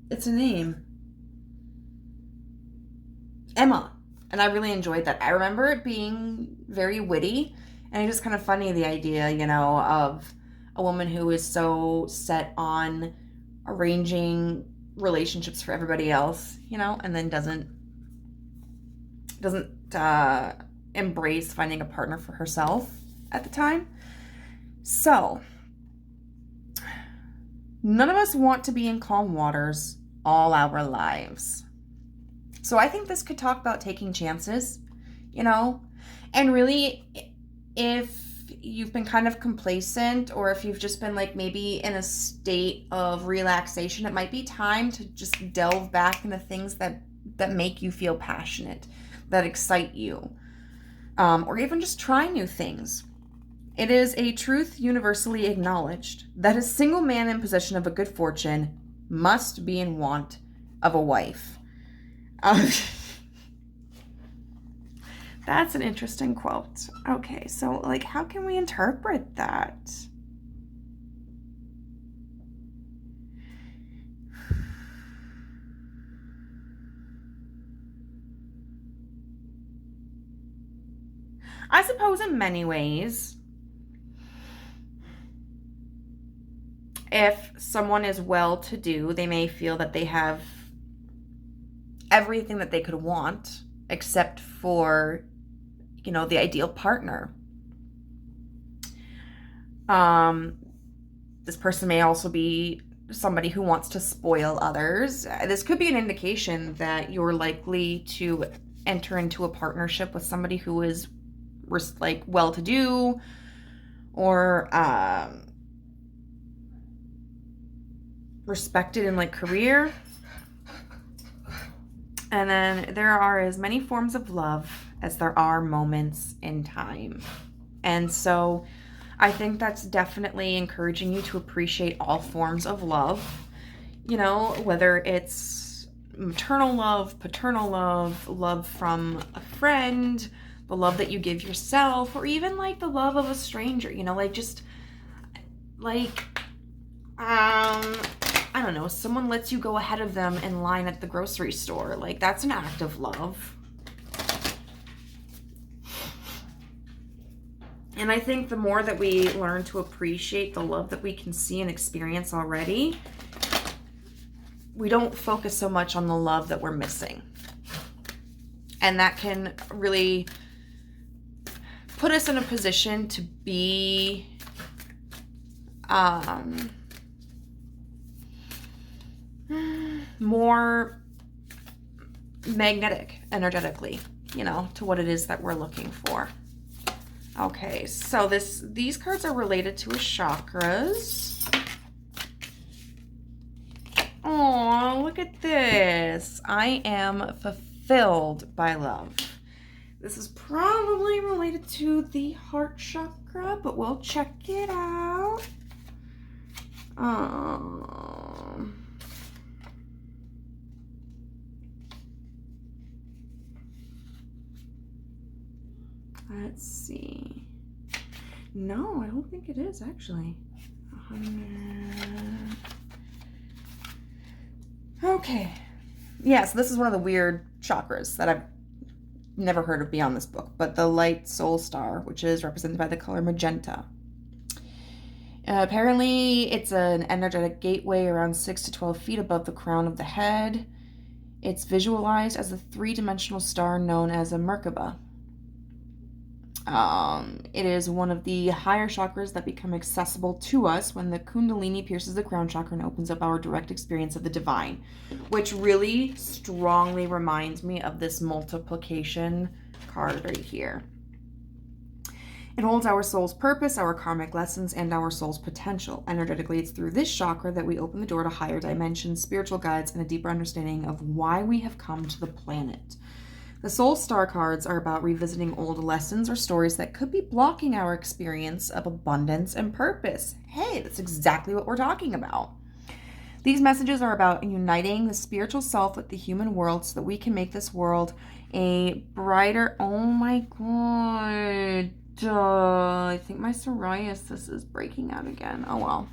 It's a name. Emma. And I really enjoyed that. I remember it being very witty, and it's just kind of funny, the idea, of a woman who is so set on arranging relationships for everybody else, and then doesn't embrace finding a partner for herself at the time. So, none of us want to be in calm waters all our lives. So I think this could talk about taking chances, and really, if you've been kind of complacent, or if you've just been like maybe in a state of relaxation, it might be time to just delve back into things that make you feel passionate, that excite you, or even just try new things. It is a truth universally acknowledged that a single man in possession of a good fortune must be in want of a wife. That's an interesting quote. Okay, so how can we interpret that? I suppose in many ways, if someone is well-to-do, they may feel that they have everything that they could want except for, you know, the ideal partner. This person may also be somebody who wants to spoil others. This could be an indication that you're likely to enter into a partnership with somebody who is like well-to-do or respected in like career. And then there are as many forms of love as there are moments in time. And so I think that's definitely encouraging you to appreciate all forms of love, you know, whether it's maternal love, paternal love, love from a friend, the love that you give yourself, or even like the love of a stranger, you know, like just like, I don't know, someone lets you go ahead of them in line at the grocery store. Like, that's an act of love. And I think the more that we learn to appreciate the love that we can see and experience already, we don't focus so much on the love that we're missing. And that can really put us in a position to be more magnetic energetically, you know, to what it is that we're looking for. Okay, so these cards are related to his chakras. Oh, look at this. I am fulfilled by love. This is probably related to the heart chakra, but we'll check it out. Let's see. No, I don't think it is actually. 100. Okay. Yeah, so this is one of the weird chakras that I've never heard of beyond this book, but the light soul star, which is represented by the color magenta. Apparently, it's an energetic gateway around 6 to 12 feet above the crown of the head. It's visualized as a three-dimensional star known as a Merkaba. It is one of the higher chakras that become accessible to us when the Kundalini pierces the crown chakra and opens up our direct experience of the divine, which really strongly reminds me of this multiplication card right here. It holds our soul's purpose, our karmic lessons, and our soul's potential. Energetically, it's through this chakra that we open the door to higher dimensions, spiritual guides, and a deeper understanding of why we have come to the planet. The Soul Star cards are about revisiting old lessons or stories that could be blocking our experience of abundance and purpose. Hey, that's exactly what we're talking about. These messages are about uniting the spiritual self with the human world so that we can make this world a brighter... Oh my god. I think my psoriasis is breaking out again. Oh well.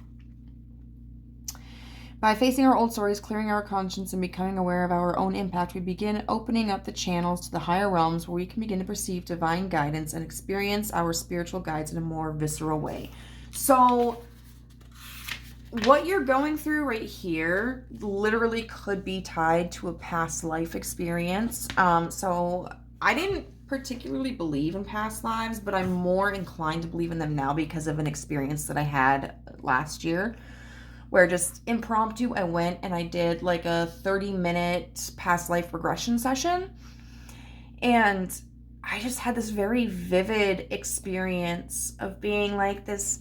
By facing our old stories, clearing our conscience, and becoming aware of our own impact, we begin opening up the channels to the higher realms where we can begin to perceive divine guidance and experience our spiritual guides in a more visceral way. So, what you're going through right here literally could be tied to a past life experience. So, I didn't particularly believe in past lives, but I'm more inclined to believe in them now because of an experience that I had last year, where just impromptu I went and I did like a 30-minute past life regression session. And I just had this very vivid experience of being like this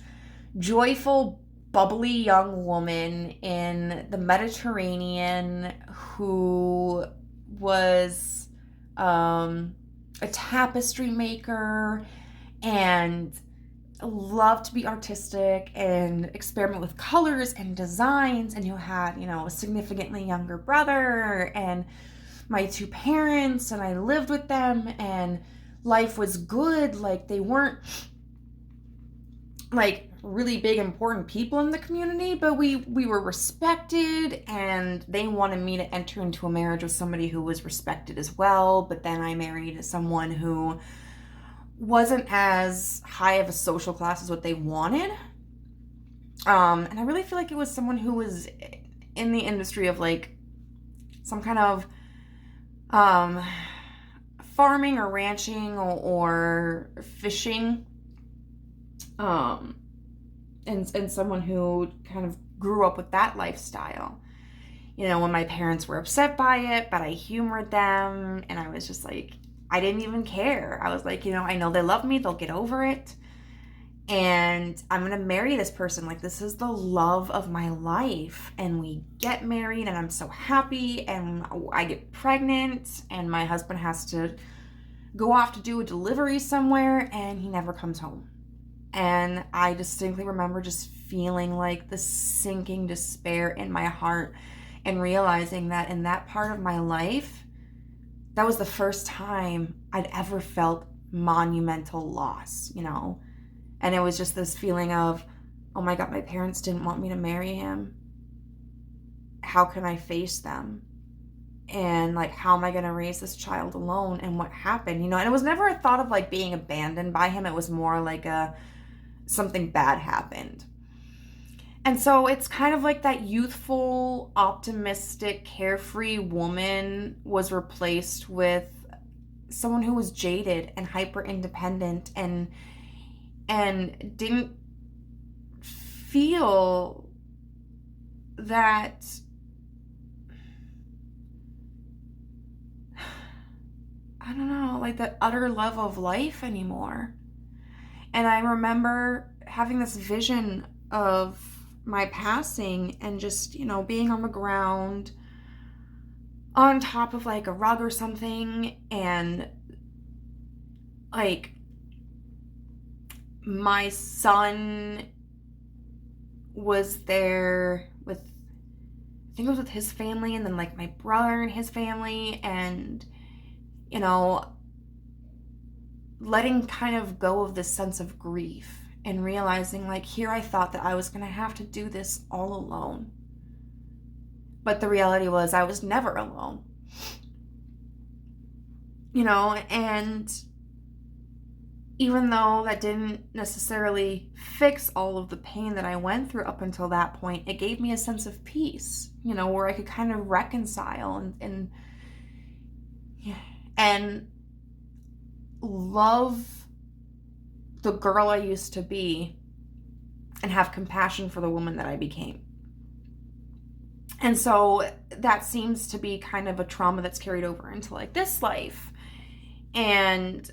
joyful, bubbly young woman in the Mediterranean who was a tapestry maker and loved to be artistic and experiment with colors and designs, and who had, you know, a significantly younger brother and my two parents, and I lived with them, and life was good. Like, they weren't like really big important people in the community, but we were respected, and they wanted me to enter into a marriage with somebody who was respected as well. But then I married someone who wasn't as high of a social class as what they wanted. And I really feel like it was someone who was in the industry of like some kind of farming or ranching or fishing. And someone who kind of grew up with that lifestyle. You know, when my parents were upset by it, but I humored them, and I was just like, I didn't even care. I was like, you know, I know they love me, they'll get over it, and I'm gonna marry this person. Like, this is the love of my life, and we get married, and I'm so happy, and I get pregnant, and my husband has to go off to do a delivery somewhere, and he never comes home. And I distinctly remember just feeling like the sinking despair in my heart and realizing that in that part of my life, that was the first time I'd ever felt monumental loss, you know? And it was just this feeling of, oh my God, my parents didn't want me to marry him. How can I face them? And like, how am I going to raise this child alone? And what happened, you know? And it was never a thought of like being abandoned by him. It was more like something bad happened. And so it's kind of like that youthful, optimistic, carefree woman was replaced with someone who was jaded and hyper independent and didn't feel that I don't know, like that utter love of life anymore. And I remember having this vision of my passing and just, you know, being on the ground on top of like a rug or something, and like my son was there with, I think it was with his family, and then like my brother and his family, and, you know, letting kind of go of this sense of grief and realizing like, here I thought that I was going to have to do this all alone. But the reality was I was never alone. You know, and even though that didn't necessarily fix all of the pain that I went through up until that point, it gave me a sense of peace, you know, where I could kind of reconcile and love the girl I used to be and have compassion for the woman that I became. And so that seems to be kind of a trauma that's carried over into like this life. And,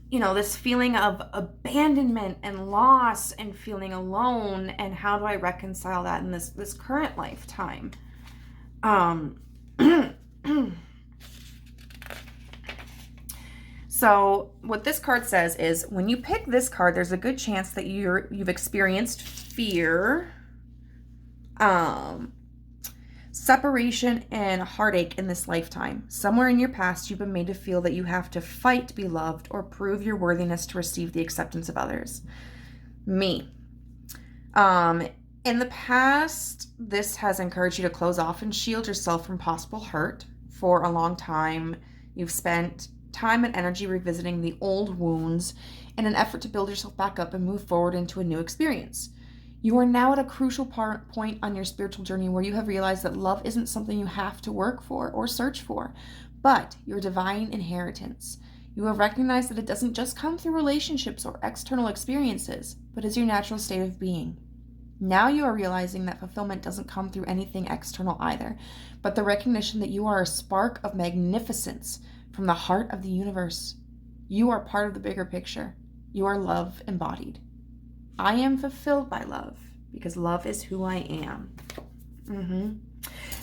you know, this feeling of abandonment and loss and feeling alone, and how do I reconcile that in this current lifetime? So what this card says is, when you pick this card, there's a good chance that you've experienced fear, separation, and heartache in this lifetime. Somewhere in your past, you've been made to feel that you have to fight to be loved or prove your worthiness to receive the acceptance of others. Me. In the past, this has encouraged you to close off and shield yourself from possible hurt. For a long time, you've spent time and energy revisiting the old wounds in an effort to build yourself back up and move forward into a new experience. You are now at a crucial point on your spiritual journey where you have realized that love isn't something you have to work for or search for, but your divine inheritance. You have recognized that it doesn't just come through relationships or external experiences, but is your natural state of being. Now you are realizing that fulfillment doesn't come through anything external either, but the recognition that you are a spark of magnificence from the heart of the universe. You are part of the bigger picture. You are love embodied. I am fulfilled by love because love is who I am.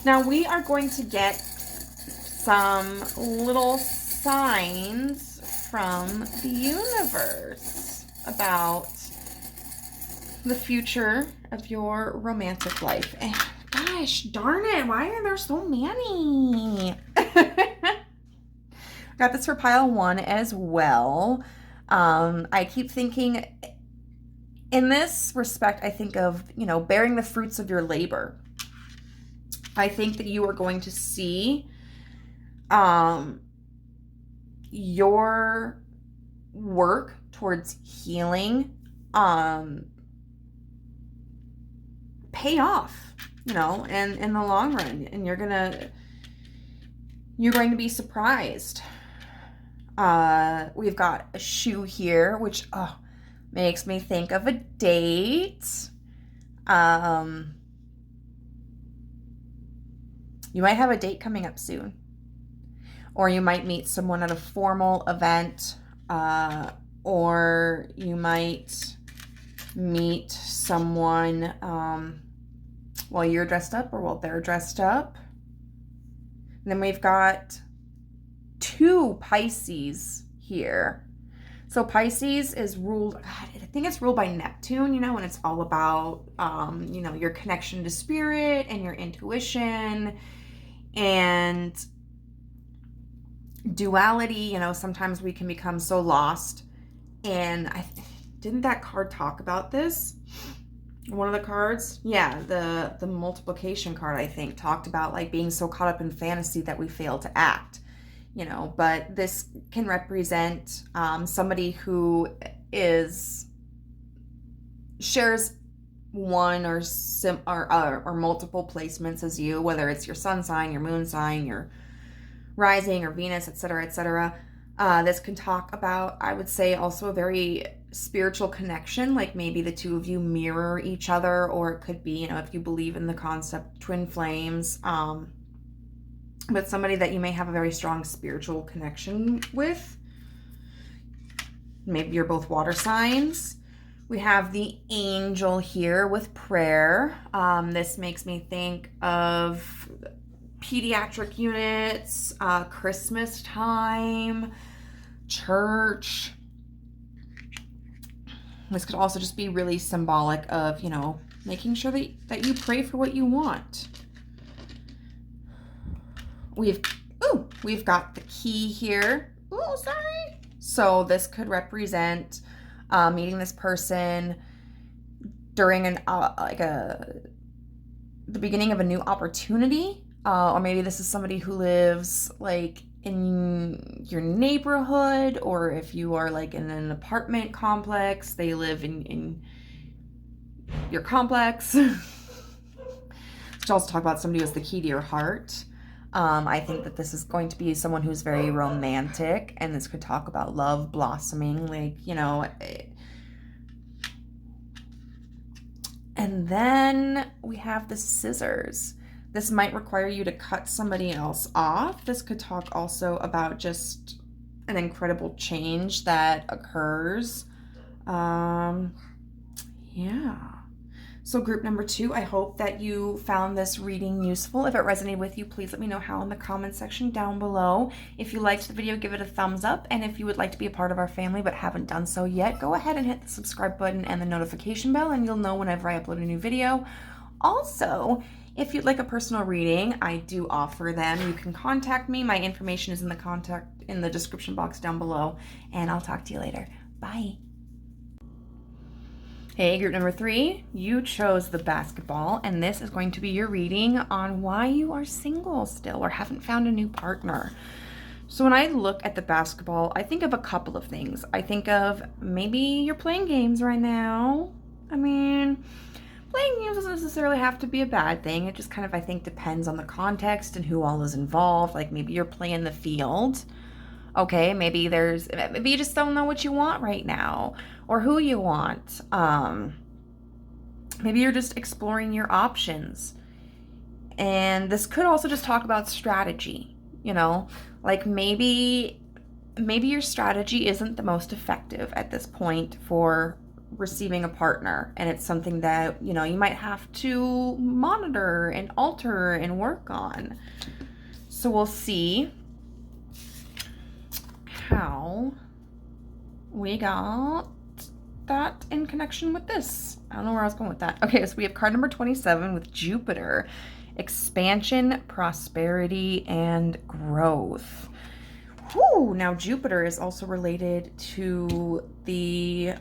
Now we are going to get some little signs from the universe about the future of your romantic life. And gosh darn it, why are there so many? Got this for pile 1 as well. I keep thinking, in this respect, I think of, you know, bearing the fruits of your labor. I think that you are going to see your work towards healing pay off, you know, and in the long run, and you're going to be surprised. We've got a shoe here, which makes me think of a date. You might have a date coming up soon, or you might meet someone at a formal event, or you might meet someone while you're dressed up or while they're dressed up. And then we've got 2 Pisces here. So Pisces is ruled, I think it's ruled by Neptune, you know, and it's all about, you know, your connection to spirit and your intuition and duality. You know, sometimes we can become so lost. And didn't that card talk about this? One of the cards? Yeah, the multiplication card, I think, talked about like being so caught up in fantasy that we fail to act. You know, but this can represent somebody who shares one or multiple placements as you, whether it's your sun sign, your moon sign, your rising or Venus, etc., etc. This can talk about, I would say, also a very spiritual connection, like maybe the 2 of you mirror each other, or it could be, you know, if you believe in the concept twin flames, but somebody that you may have a very strong spiritual connection with. Maybe you're both water signs. We have the angel here with prayer. This makes me think of pediatric units, Christmas time, church. This could also just be really symbolic of, you know, making sure that you pray for what you want. We've got the key here. Oh, sorry. So this could represent meeting this person during the beginning of a new opportunity, or maybe this is somebody who lives like in your neighborhood, or if you are like in an apartment complex, they live in your complex. Which also talk about somebody who has the key to your heart. I think that this is going to be someone who's very romantic, and this could talk about love blossoming, like, you know. And then we have the scissors. This might require you to cut somebody else off. This could talk also about just an incredible change that occurs. Yeah. So group number 2, I hope that you found this reading useful. If it resonated with you, please let me know how in the comment section down below. If you liked the video, give it a thumbs up. And if you would like to be a part of our family but haven't done so yet, go ahead and hit the subscribe button and the notification bell, and you'll know whenever I upload a new video. Also, if you'd like a personal reading, I do offer them. You can contact me. My information is in the description box down below, and I'll talk to you later. Bye. Hey, group number 3, you chose the basketball, and this is going to be your reading on why you are single still or haven't found a new partner. So when I look at the basketball, I think of a couple of things. I think of maybe you're playing games right now. I mean, playing games doesn't necessarily have to be a bad thing. It just kind of, I think, depends on the context and who all is involved. Like maybe you're playing the field. Okay, maybe you just don't know what you want right now or who you want. Maybe you're just exploring your options. And this could also just talk about strategy, you know, like maybe your strategy isn't the most effective at this point for receiving a partner, and it's something that, you know, you might have to monitor and alter and work on. So we'll see how we got that in connection with this. I don't know where I was going with that. Okay, so we have card number 27 with Jupiter. Expansion, prosperity, and growth. Whew, now Jupiter is also related to the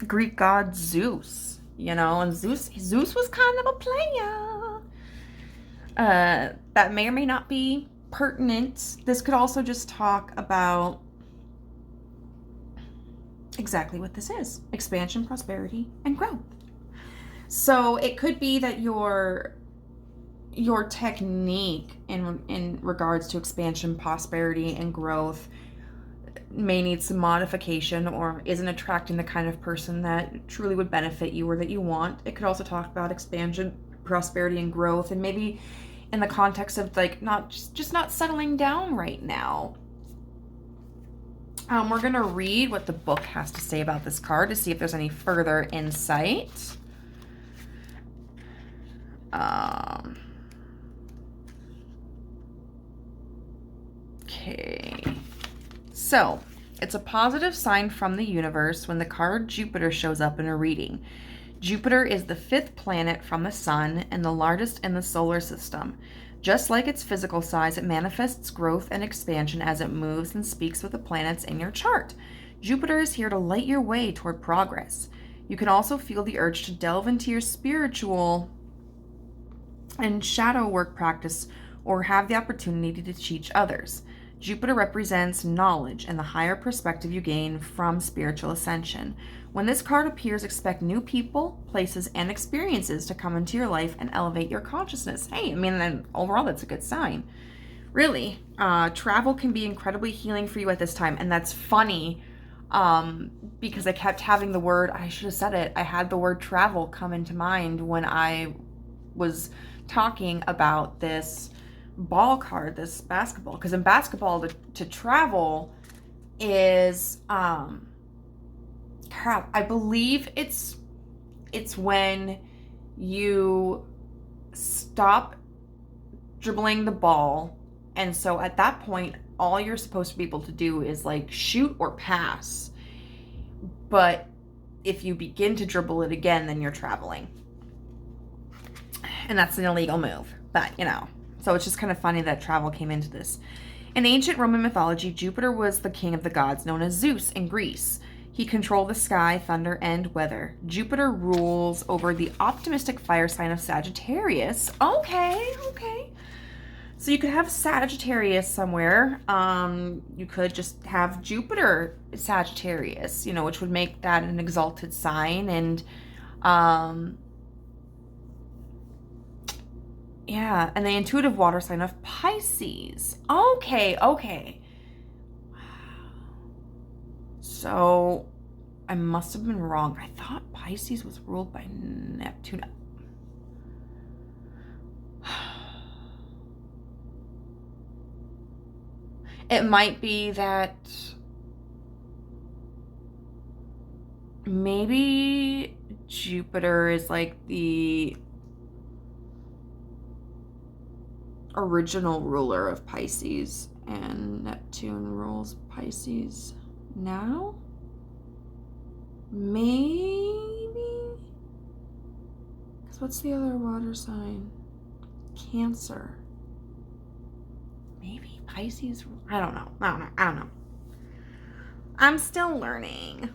Greek god Zeus, you know, and Zeus was kind of a player. That may or may not be pertinent. This could also just talk about exactly what this is: expansion, prosperity, and growth. So it could be that your technique in regards to expansion, prosperity, and growth may need some modification, or isn't attracting the kind of person that truly would benefit you or that you want. It could also talk about expansion, prosperity, and growth, and maybe in the context of like not settling down right now. We're gonna read what the book has to say about this card to see if there's any further insight. Okay. So, it's a positive sign from the universe when the card Jupiter shows up in a reading. Jupiter is the 5th planet from the sun and the largest in the solar system. Just like its physical size, it manifests growth and expansion as it moves and speaks with the planets in your chart. Jupiter is here to light your way toward progress. You can also feel the urge to delve into your spiritual and shadow work practice or have the opportunity to teach others. Jupiter represents knowledge and the higher perspective you gain from spiritual ascension. When this card appears, expect new people, places, and experiences to come into your life and elevate your consciousness. Hey, I mean, then overall, that's a good sign. Really, travel can be incredibly healing for you at this time. And that's funny because I kept having the word, I should have said it, I had the word travel come into mind when I was talking about this ball card, this basketball, because in basketball to travel is I believe it's when you stop dribbling the ball, and so at that point all you're supposed to be able to do is like shoot or pass, but if you begin to dribble it again, then you're traveling, and that's an illegal move. But so it's just kind of funny that travel came into this. In ancient Roman mythology, Jupiter was the king of the gods, known as Zeus in Greece. He controlled the sky, thunder, and weather. Jupiter rules over the optimistic fire sign of Sagittarius. Okay. So you could have Sagittarius somewhere. You could just have Jupiter Sagittarius, which would make that an exalted sign. And yeah, and the intuitive water sign of Pisces. Okay. So I must have been wrong. I thought Pisces was ruled by Neptune. It might be that maybe Jupiter is like the original ruler of Pisces and Neptune rules Pisces now? Maybe? Because what's the other water sign? Cancer. Maybe Pisces? I don't know. I'm still learning.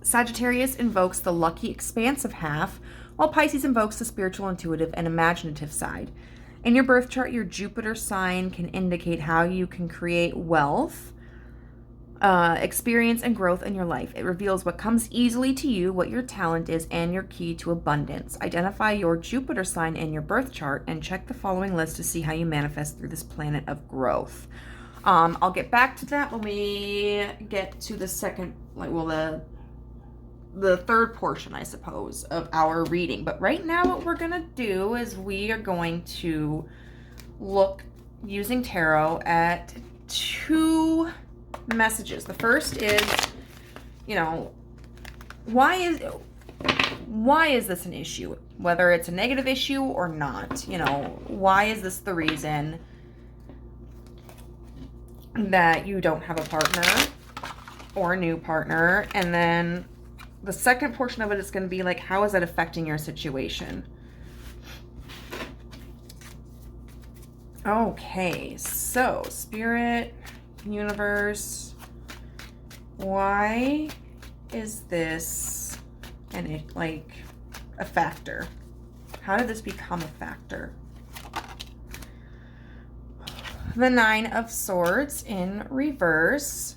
Sagittarius invokes the lucky, expansive half, while Pisces invokes the spiritual, intuitive, and imaginative side. In your birth chart, your Jupiter sign can indicate how you can create wealth, experience, and growth in your life. It reveals what comes easily to you, what your talent is, and your key to abundance. Identify your Jupiter sign in your birth chart and check the following list to see how you manifest through this planet of growth. I'll get back to that when we get to the second, the third portion, I suppose, of our reading. But right now what we're going to do is we are going to look using tarot at 2 messages. The first is, why is this an issue? Whether it's a negative issue or not, why is this the reason that you don't have a partner or a new partner? And then the second portion of it is going to be like, how is that affecting your situation? Okay, so Spirit, Universe, why is this a factor? How did this become a factor? The 9 of Swords in reverse.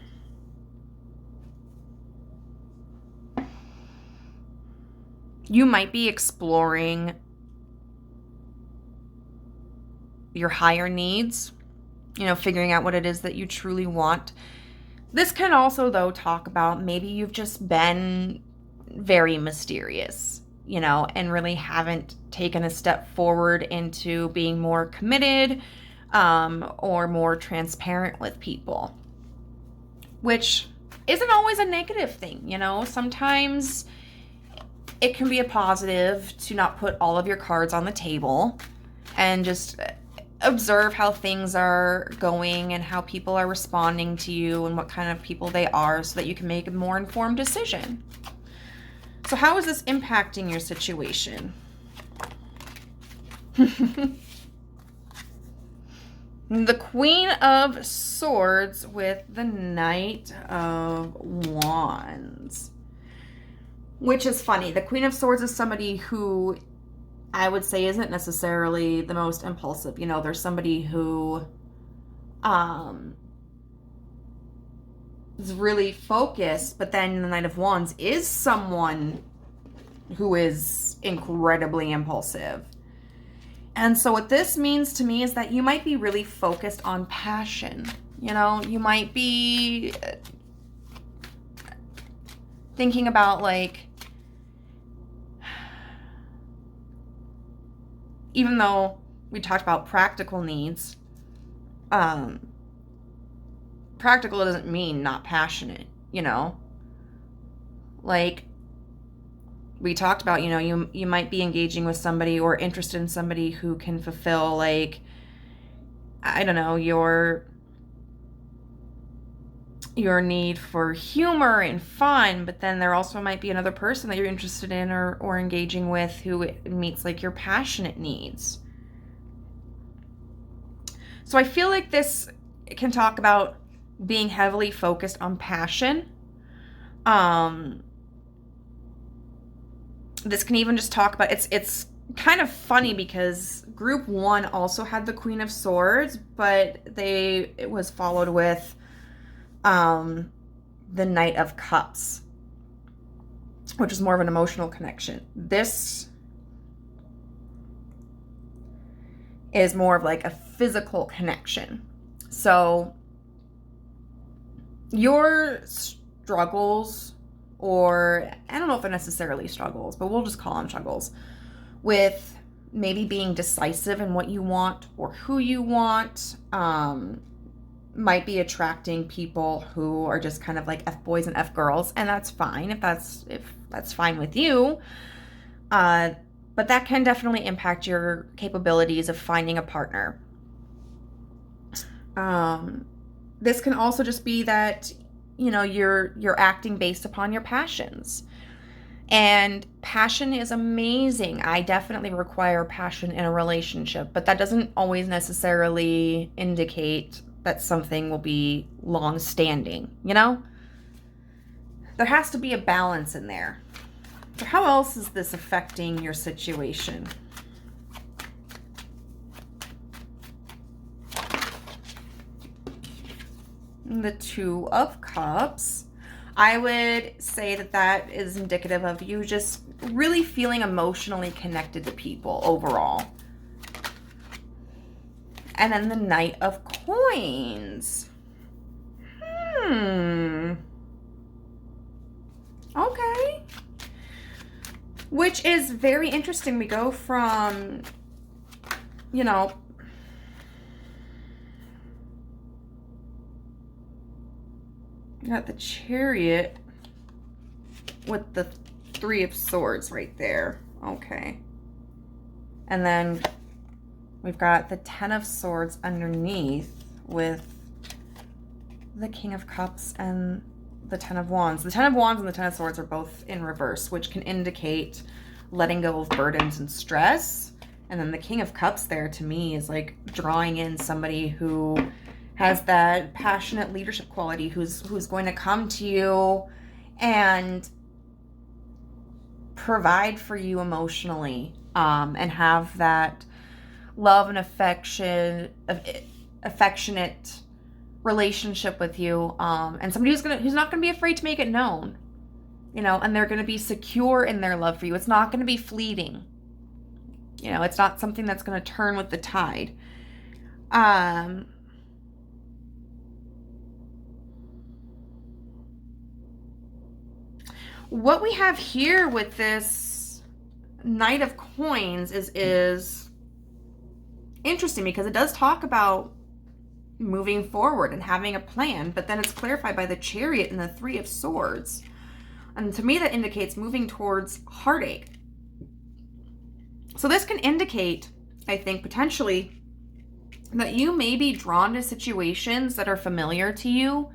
You might be exploring your higher needs, figuring out what it is that you truly want. This can also, though, talk about maybe you've just been very mysterious, and really haven't taken a step forward into being more committed, or more transparent with people, which isn't always a negative thing. Sometimes it can be a positive to not put all of your cards on the table and just observe how things are going and how people are responding to you and what kind of people they are, so that you can make a more informed decision. So how is this impacting your situation? The Queen of Swords with the Knight of Wands, which is funny. The Queen of Swords is somebody who I would say isn't necessarily the most impulsive. There's somebody who is really focused, but then the Knight of Wands is someone who is incredibly impulsive. And so what this means to me is that you might be really focused on passion. You might be thinking about, like, even though we talked about practical needs, practical doesn't mean not passionate, Like we talked about, you might be engaging with somebody or interested in somebody who can fulfill, like, I don't know, your need for humor and fun, but then there also might be another person that you're interested in or engaging with who meets, like, your passionate needs. So I feel like this can talk about being heavily focused on passion. This can even just talk about, it's kind of funny because group 1 also had the Queen of Swords, but it was followed with the Knight of Cups, which is more of an emotional connection. This is more of like a physical connection. So your struggles, or I don't know if they're necessarily struggles, but we'll just call them struggles, with maybe being decisive in what you want or who you want, might be attracting people who are just kind of like F boys and F girls, and that's fine if that's fine with you. But that can definitely impact your capabilities of finding a partner. This can also just be that, you're acting based upon your passions. And passion is amazing. I definitely require passion in a relationship, but that doesn't always necessarily indicate that something will be long-standing, There has to be a balance in there. So how else is this affecting your situation? The Two of Cups. I would say that is indicative of you just really feeling emotionally connected to people overall. And then the Knight of Coins. Okay. Which is very interesting. We go from, you got the Chariot with the Three of Swords right there. Okay. And then we've got the Ten of Swords underneath with the King of Cups and the Ten of Wands. The Ten of Wands and the Ten of Swords are both in reverse, which can indicate letting go of burdens and stress. And then the King of Cups there, to me, is like drawing in somebody who has that passionate leadership quality, who's going to come to you and provide for you emotionally, and have that love and affectionate relationship with you, and somebody who's not gonna be afraid to make it known. you know, and they're going to be secure in their love for you. It's not going to be fleeting. You know, it's not something that's going to turn with the tide. What we have here with this Knight of Coins is interesting, because it does talk about moving forward and having a plan, but then it's clarified by the Chariot and the Three of Swords. And to me, that indicates moving towards heartache. So this can indicate, I think, potentially that you may be drawn to situations that are familiar to you.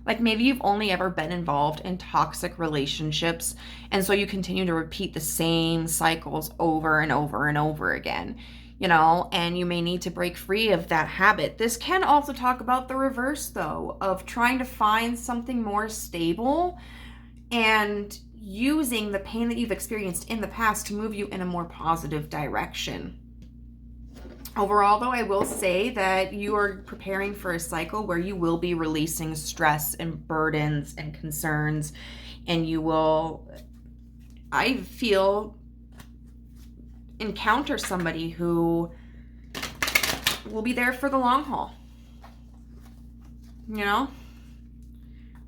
Like maybe you've only ever been involved in toxic relationships, and so you continue to repeat the same cycles over and over and over again, you know, and you may need to break free of that habit. This can also talk about the reverse, though, of trying to find something more stable and using the pain that you've experienced in the past to move you in a more positive direction. Overall, though, I will say that you are preparing for a cycle where you will be releasing stress and burdens and concerns, and you will, I feel, encounter somebody who will be there for the long haul, you know?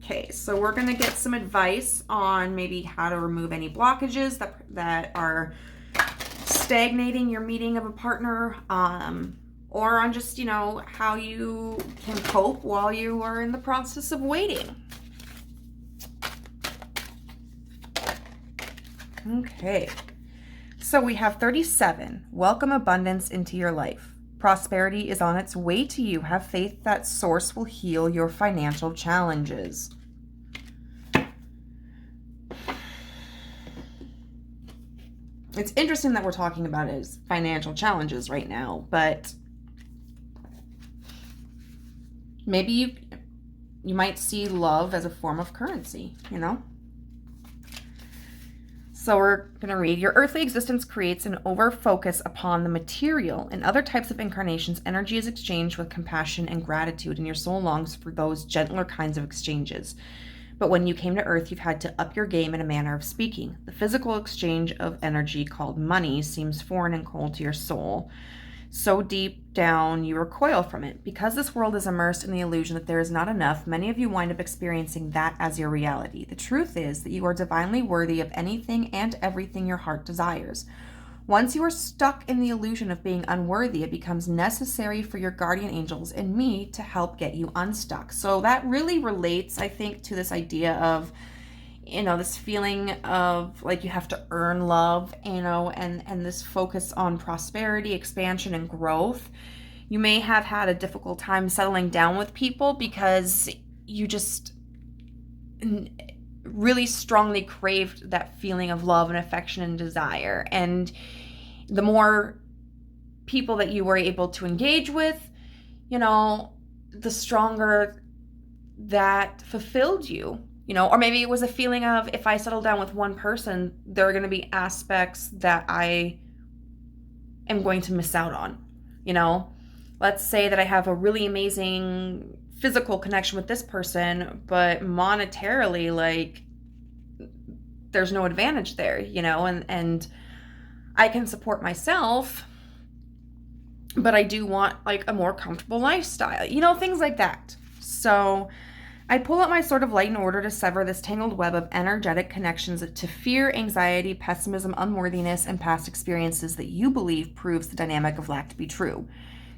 Okay, so we're going to get some advice on maybe how to remove any blockages that are stagnating your meeting of a partner, or on just, you know, how you can cope while you are in the process of waiting. Okay, so we have 37. Welcome abundance into your life. Prosperity is on its way to you. Have faith that Source will heal your financial challenges. It's interesting that we're talking about it as financial challenges right now, but maybe you might see love as a form of currency, you know? So we're going to read, your earthly existence creates an over-focus upon the material. In other types of incarnations, energy is exchanged with compassion and gratitude, and your soul longs for those gentler kinds of exchanges. But when you came to Earth, you've had to up your game in a manner of speaking. The physical exchange of energy called money seems foreign and cold to your soul. So deep down, you recoil from it. Because this world is immersed in the illusion that there is not enough, many of you wind up experiencing that as your reality. The truth is that you are divinely worthy of anything and everything your heart desires. Once you are stuck in the illusion of being unworthy, it becomes necessary for your guardian angels and me to help get you unstuck. So that really relates, I think, to this idea of, you know, this feeling of like you have to earn love, you know, and this focus on prosperity, expansion, and growth. You may have had a difficult time settling down with people because you just really strongly craved that feeling of love and affection and desire. And the more people that you were able to engage with, you know, the stronger that fulfilled you, you know, or maybe it was a feeling of, if I settle down with one person, there are going to be aspects that I am going to miss out on, you know. Let's say that I have a really amazing physical connection with this person, but monetarily, like, there's no advantage there, you know, and I can support myself, but I do want like a more comfortable lifestyle, you know, things like that. So I pull out my sword of light in order to sever this tangled web of energetic connections to fear, anxiety, pessimism, unworthiness, and past experiences that you believe proves the dynamic of lack to be true.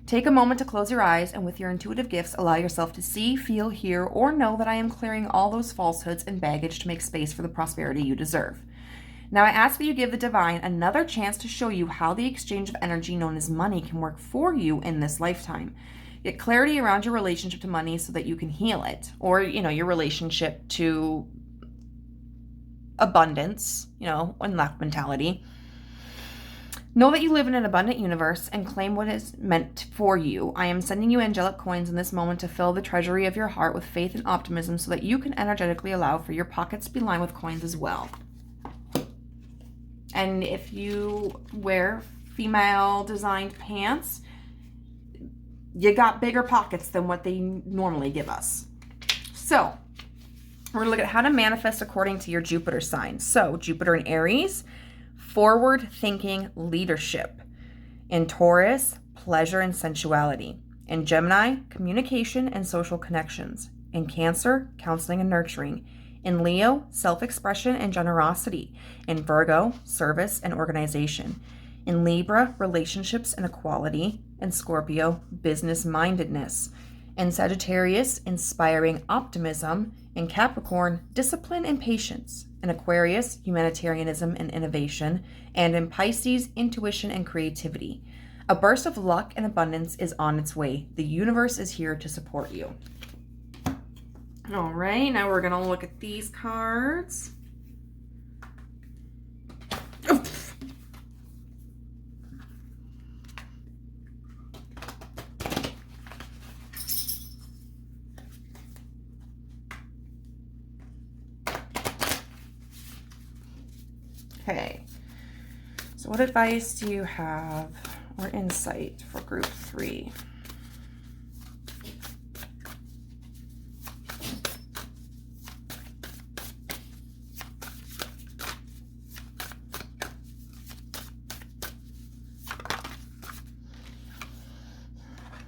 Take a moment to close your eyes, and with your intuitive gifts, allow yourself to see, feel, hear, or know that I am clearing all those falsehoods and baggage to make space for the prosperity you deserve. Now I ask that you give the divine another chance to show you how the exchange of energy known as money can work for you in this lifetime. Get clarity around your relationship to money so that you can heal it, or, you know, your relationship to abundance, you know, and lack mentality. Know that you live in an abundant universe and claim what is meant for you. I am sending you angelic coins in this moment to fill the treasury of your heart with faith and optimism so that you can energetically allow for your pockets to be lined with coins as well. And if you wear female designed pants, you got bigger pockets than what they normally give us. So We're going to look at how to manifest according to your Jupiter sign. So Jupiter in Aries, forward thinking leadership. In Taurus, pleasure and sensuality. In Gemini, communication and social connections. In Cancer, counseling and nurturing. In Leo, self-expression and generosity. In Virgo, service and organization. In Libra, relationships and equality. In Scorpio, business-mindedness. In Sagittarius, inspiring optimism. In Capricorn, discipline and patience. In Aquarius, humanitarianism and innovation. And in Pisces, intuition and creativity. A burst of luck and abundance is on its way. The universe is here to support you. All right, now we're going to look at these cards. Oof. Okay, so what advice do you have or insight for group 3?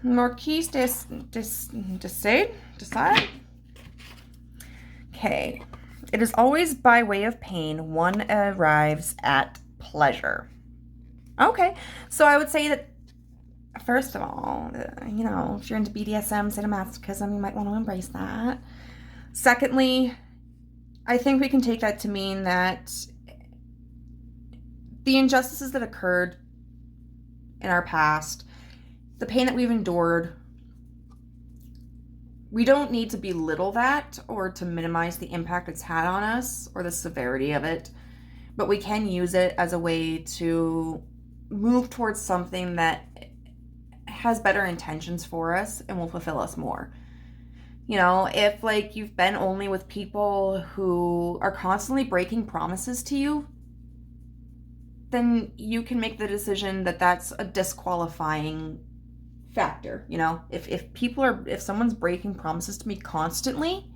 Marquise decide? Okay. It is always by way of pain one arrives at pleasure. Okay. So I would say that, first of all, you know, if you're into BDSM, sadomasochism, you might want to embrace that. Secondly, I think we can take that to mean that the injustices that occurred in our past, the pain that we've endured, we don't need to belittle that or to minimize the impact it's had on us or the severity of it, but we can use it as a way to move towards something that has better intentions for us and will fulfill us more. You know, if like you've been only with people who are constantly breaking promises to you, then you can make the decision that that's a disqualifying factor. You know, if someone's breaking promises to me constantly,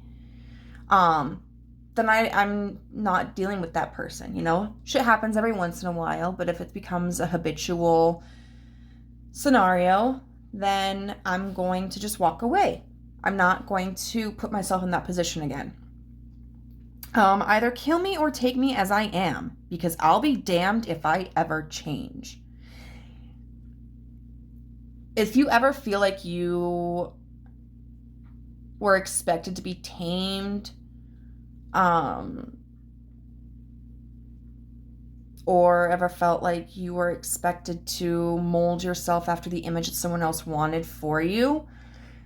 then I'm not dealing with that person. You know, shit happens every once in a while, but if it becomes a habitual scenario, then I'm going to just walk away. I'm not going to put myself in that position again. Either kill me or take me as I am, because I'll be damned if I ever change. If you ever feel like you were expected to be tamed, or ever felt like you were expected to mold yourself after the image that someone else wanted for you,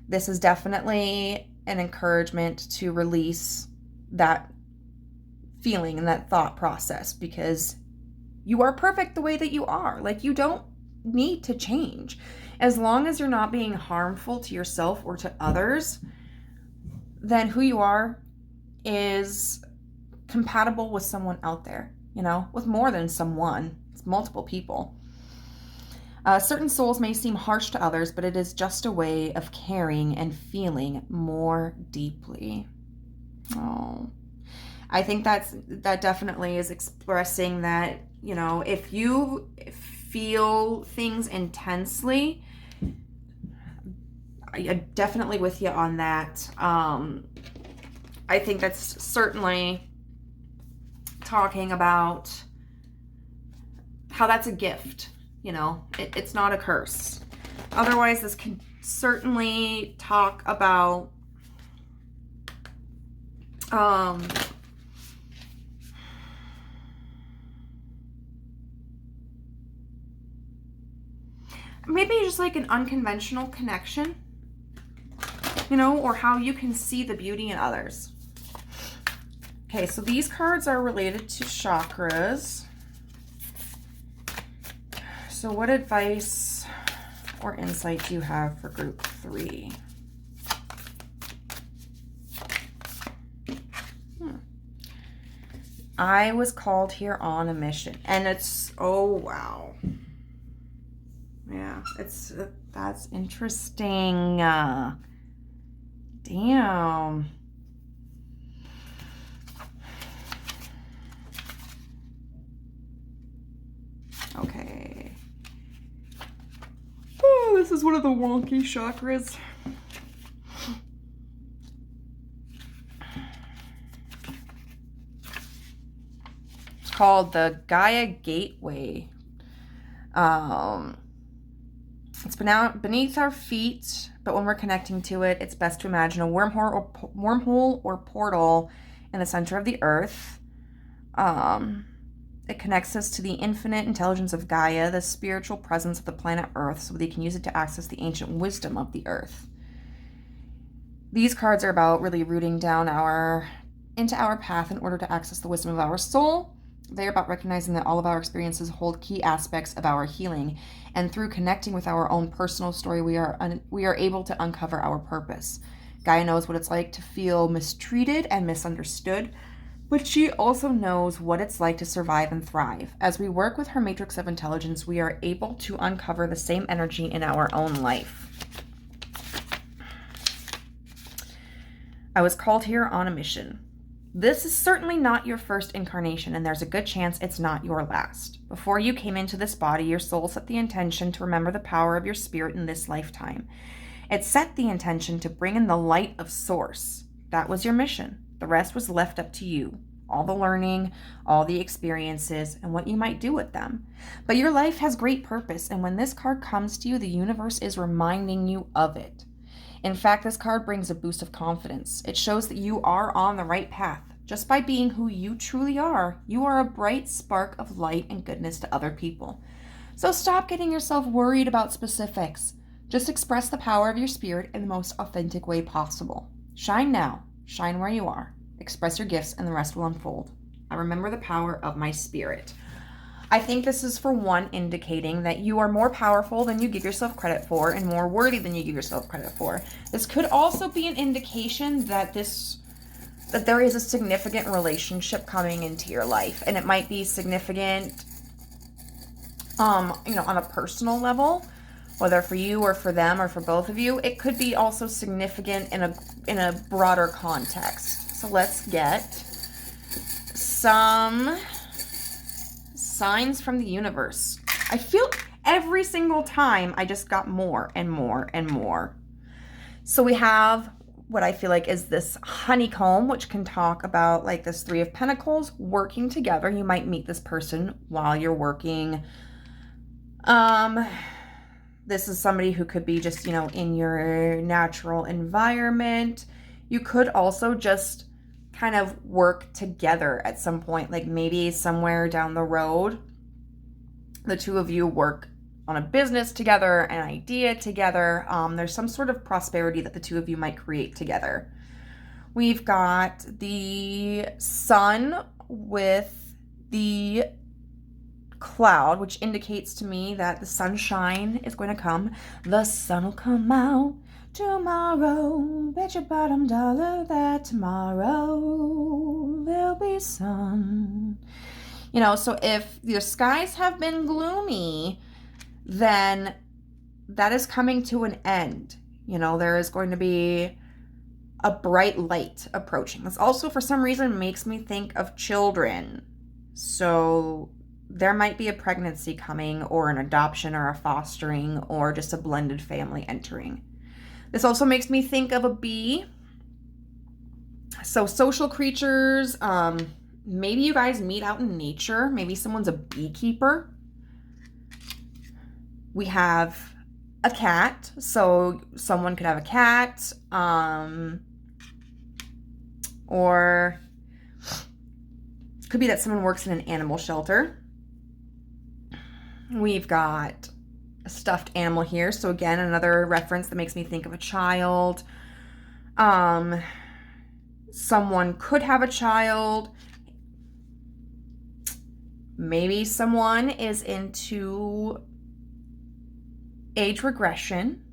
this is definitely an encouragement to release that feeling and that thought process, because you are perfect the way that you are. Like, you don't need to change. As long as you're not being harmful to yourself or to others, then who you are is compatible with someone out there, you know, with more than someone. It's multiple people. Certain souls may seem harsh to others, but it is just a way of caring and feeling more deeply. Oh, I think that definitely is expressing that, you know, if you feel things intensely, I'm definitely with you on that. I think that's certainly talking about how that's a gift, you know, it's not a curse. Otherwise, this can certainly talk about maybe just like an unconventional connection, you know, or how you can see the beauty in others. Okay, so these cards are related to chakras. So what advice or insight do you have for group 3? I was called here on a mission. And it's, oh, wow. Yeah, that's interesting. Damn. Okay. Oh, this is one of the wonky chakras. It's called the Gaia Gateway. It's been out beneath our feet, but when we're connecting to it, it's best to imagine a wormhole or portal in the center of the earth. It connects us to the infinite intelligence of Gaia, the spiritual presence of the planet Earth, so they can use it to access the ancient wisdom of the earth. These cards are about really rooting down into our path in order to access the wisdom of our soul. They're about recognizing that all of our experiences hold key aspects of our healing, and through connecting with our own personal story, we are able to uncover our purpose. Gaia knows what it's like to feel mistreated and misunderstood, but she also knows what it's like to survive and thrive. As we work with her matrix of intelligence, we are able to uncover the same energy in our own life. I was called here on a mission. This is certainly not your first incarnation, and there's a good chance it's not your last. Before you came into this body, your soul set the intention to remember the power of your spirit in this lifetime. It set the intention to bring in the light of Source. That was your mission. The rest was left up to you. All the learning, all the experiences, and what you might do with them. But your life has great purpose, and when this card comes to you, the universe is reminding you of it. In fact, this card brings a boost of confidence. It shows that you are on the right path. Just by being who you truly are, you are a bright spark of light and goodness to other people. So stop getting yourself worried about specifics. Just express the power of your spirit in the most authentic way possible. Shine now. Shine where you are. Express your gifts and the rest will unfold. I remember the power of my spirit. I think this is for one indicating that you are more powerful than you give yourself credit for and more worthy than you give yourself credit for. This could also be an indication that there is a significant relationship coming into your life, and it might be significant on a personal level, whether for you or for them or for both of you. It could be also significant in a broader context. So let's get some signs from the universe. I feel every single time I just got more and more and more. So we have what I feel like is this honeycomb, which can talk about like this Three of Pentacles working together. You might meet this person while you're working. This is somebody who could be just, in your natural environment. You could also just kind of work together at some point, like maybe somewhere down the road, the two of you work on a business together, an idea together. There's some sort of prosperity that the two of you might create together. We've got the sun with the cloud, which indicates to me that the sunshine is going to come. The sun will come out tomorrow. Bet your bottom dollar that tomorrow there'll be sun. So if your skies have been gloomy, then that is coming to an end. There is going to be a bright light approaching. This also, for some reason, makes me think of children. So there might be a pregnancy coming, or an adoption, or a fostering, or just a blended family entering. This also makes me think of a bee. So social creatures, maybe you guys meet out in nature. Maybe someone's a beekeeper. We have a cat. So someone could have a cat, or it could be that someone works in an animal shelter. We've got a stuffed animal here. So again, another reference that makes me think of a child. Someone could have a child. Maybe someone is into age regression,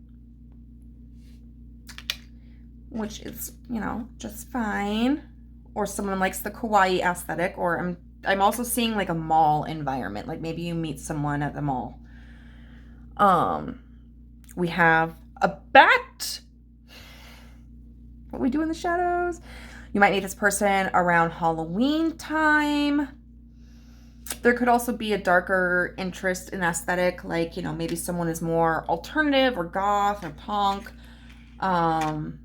which is, just fine. Or someone likes the kawaii aesthetic, or I'm also seeing like a mall environment. Like maybe you meet someone at the mall. We have a bat. What we do in the shadows. You might meet this person around Halloween time. There could also be a darker interest in aesthetic, like, you know, maybe someone is more alternative or goth or punk. I'm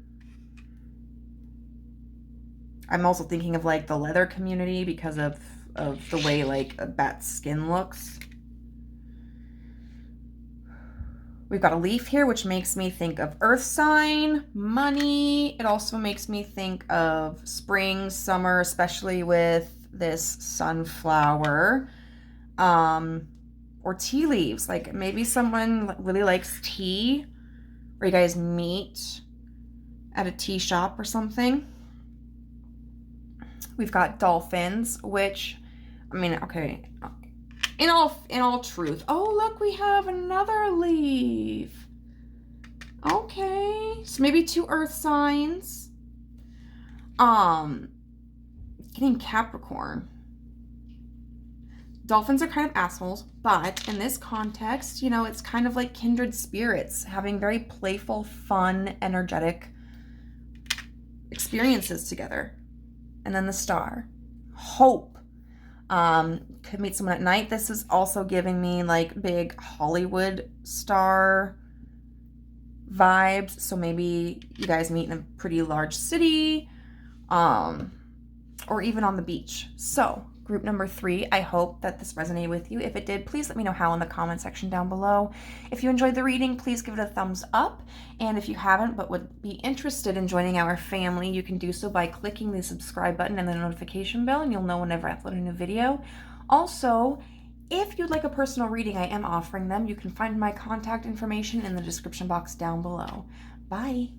also thinking of like the leather community because of the way like a bat's skin looks. We've got a leaf here, which makes me think of earth sign, money. It also makes me think of spring, summer, especially with this sunflower. Or tea leaves. Like maybe someone really likes tea, or you guys meet at a tea shop or something. We've got dolphins, which, I mean, okay, in all truth. Oh, look, we have another leaf. Okay, so maybe 2 earth signs. Getting Capricorn. Dolphins are kind of assholes, but in this context, you know, it's kind of like kindred spirits having very playful, fun, energetic experiences together. And then the star, hope. Could meet someone at night. This is also giving me like big Hollywood star vibes. So maybe you guys meet in a pretty large city, or even on the beach. So group number 3, I hope that this resonated with you. If it did, please let me know how in the comment section down below. If you enjoyed the reading, please give it a thumbs up. And if you haven't but would be interested in joining our family, you can do so by clicking the subscribe button and the notification bell, and you'll know whenever I upload a new video. Also, if you'd like a personal reading, I am offering them. You can find my contact information in the description box down below. Bye.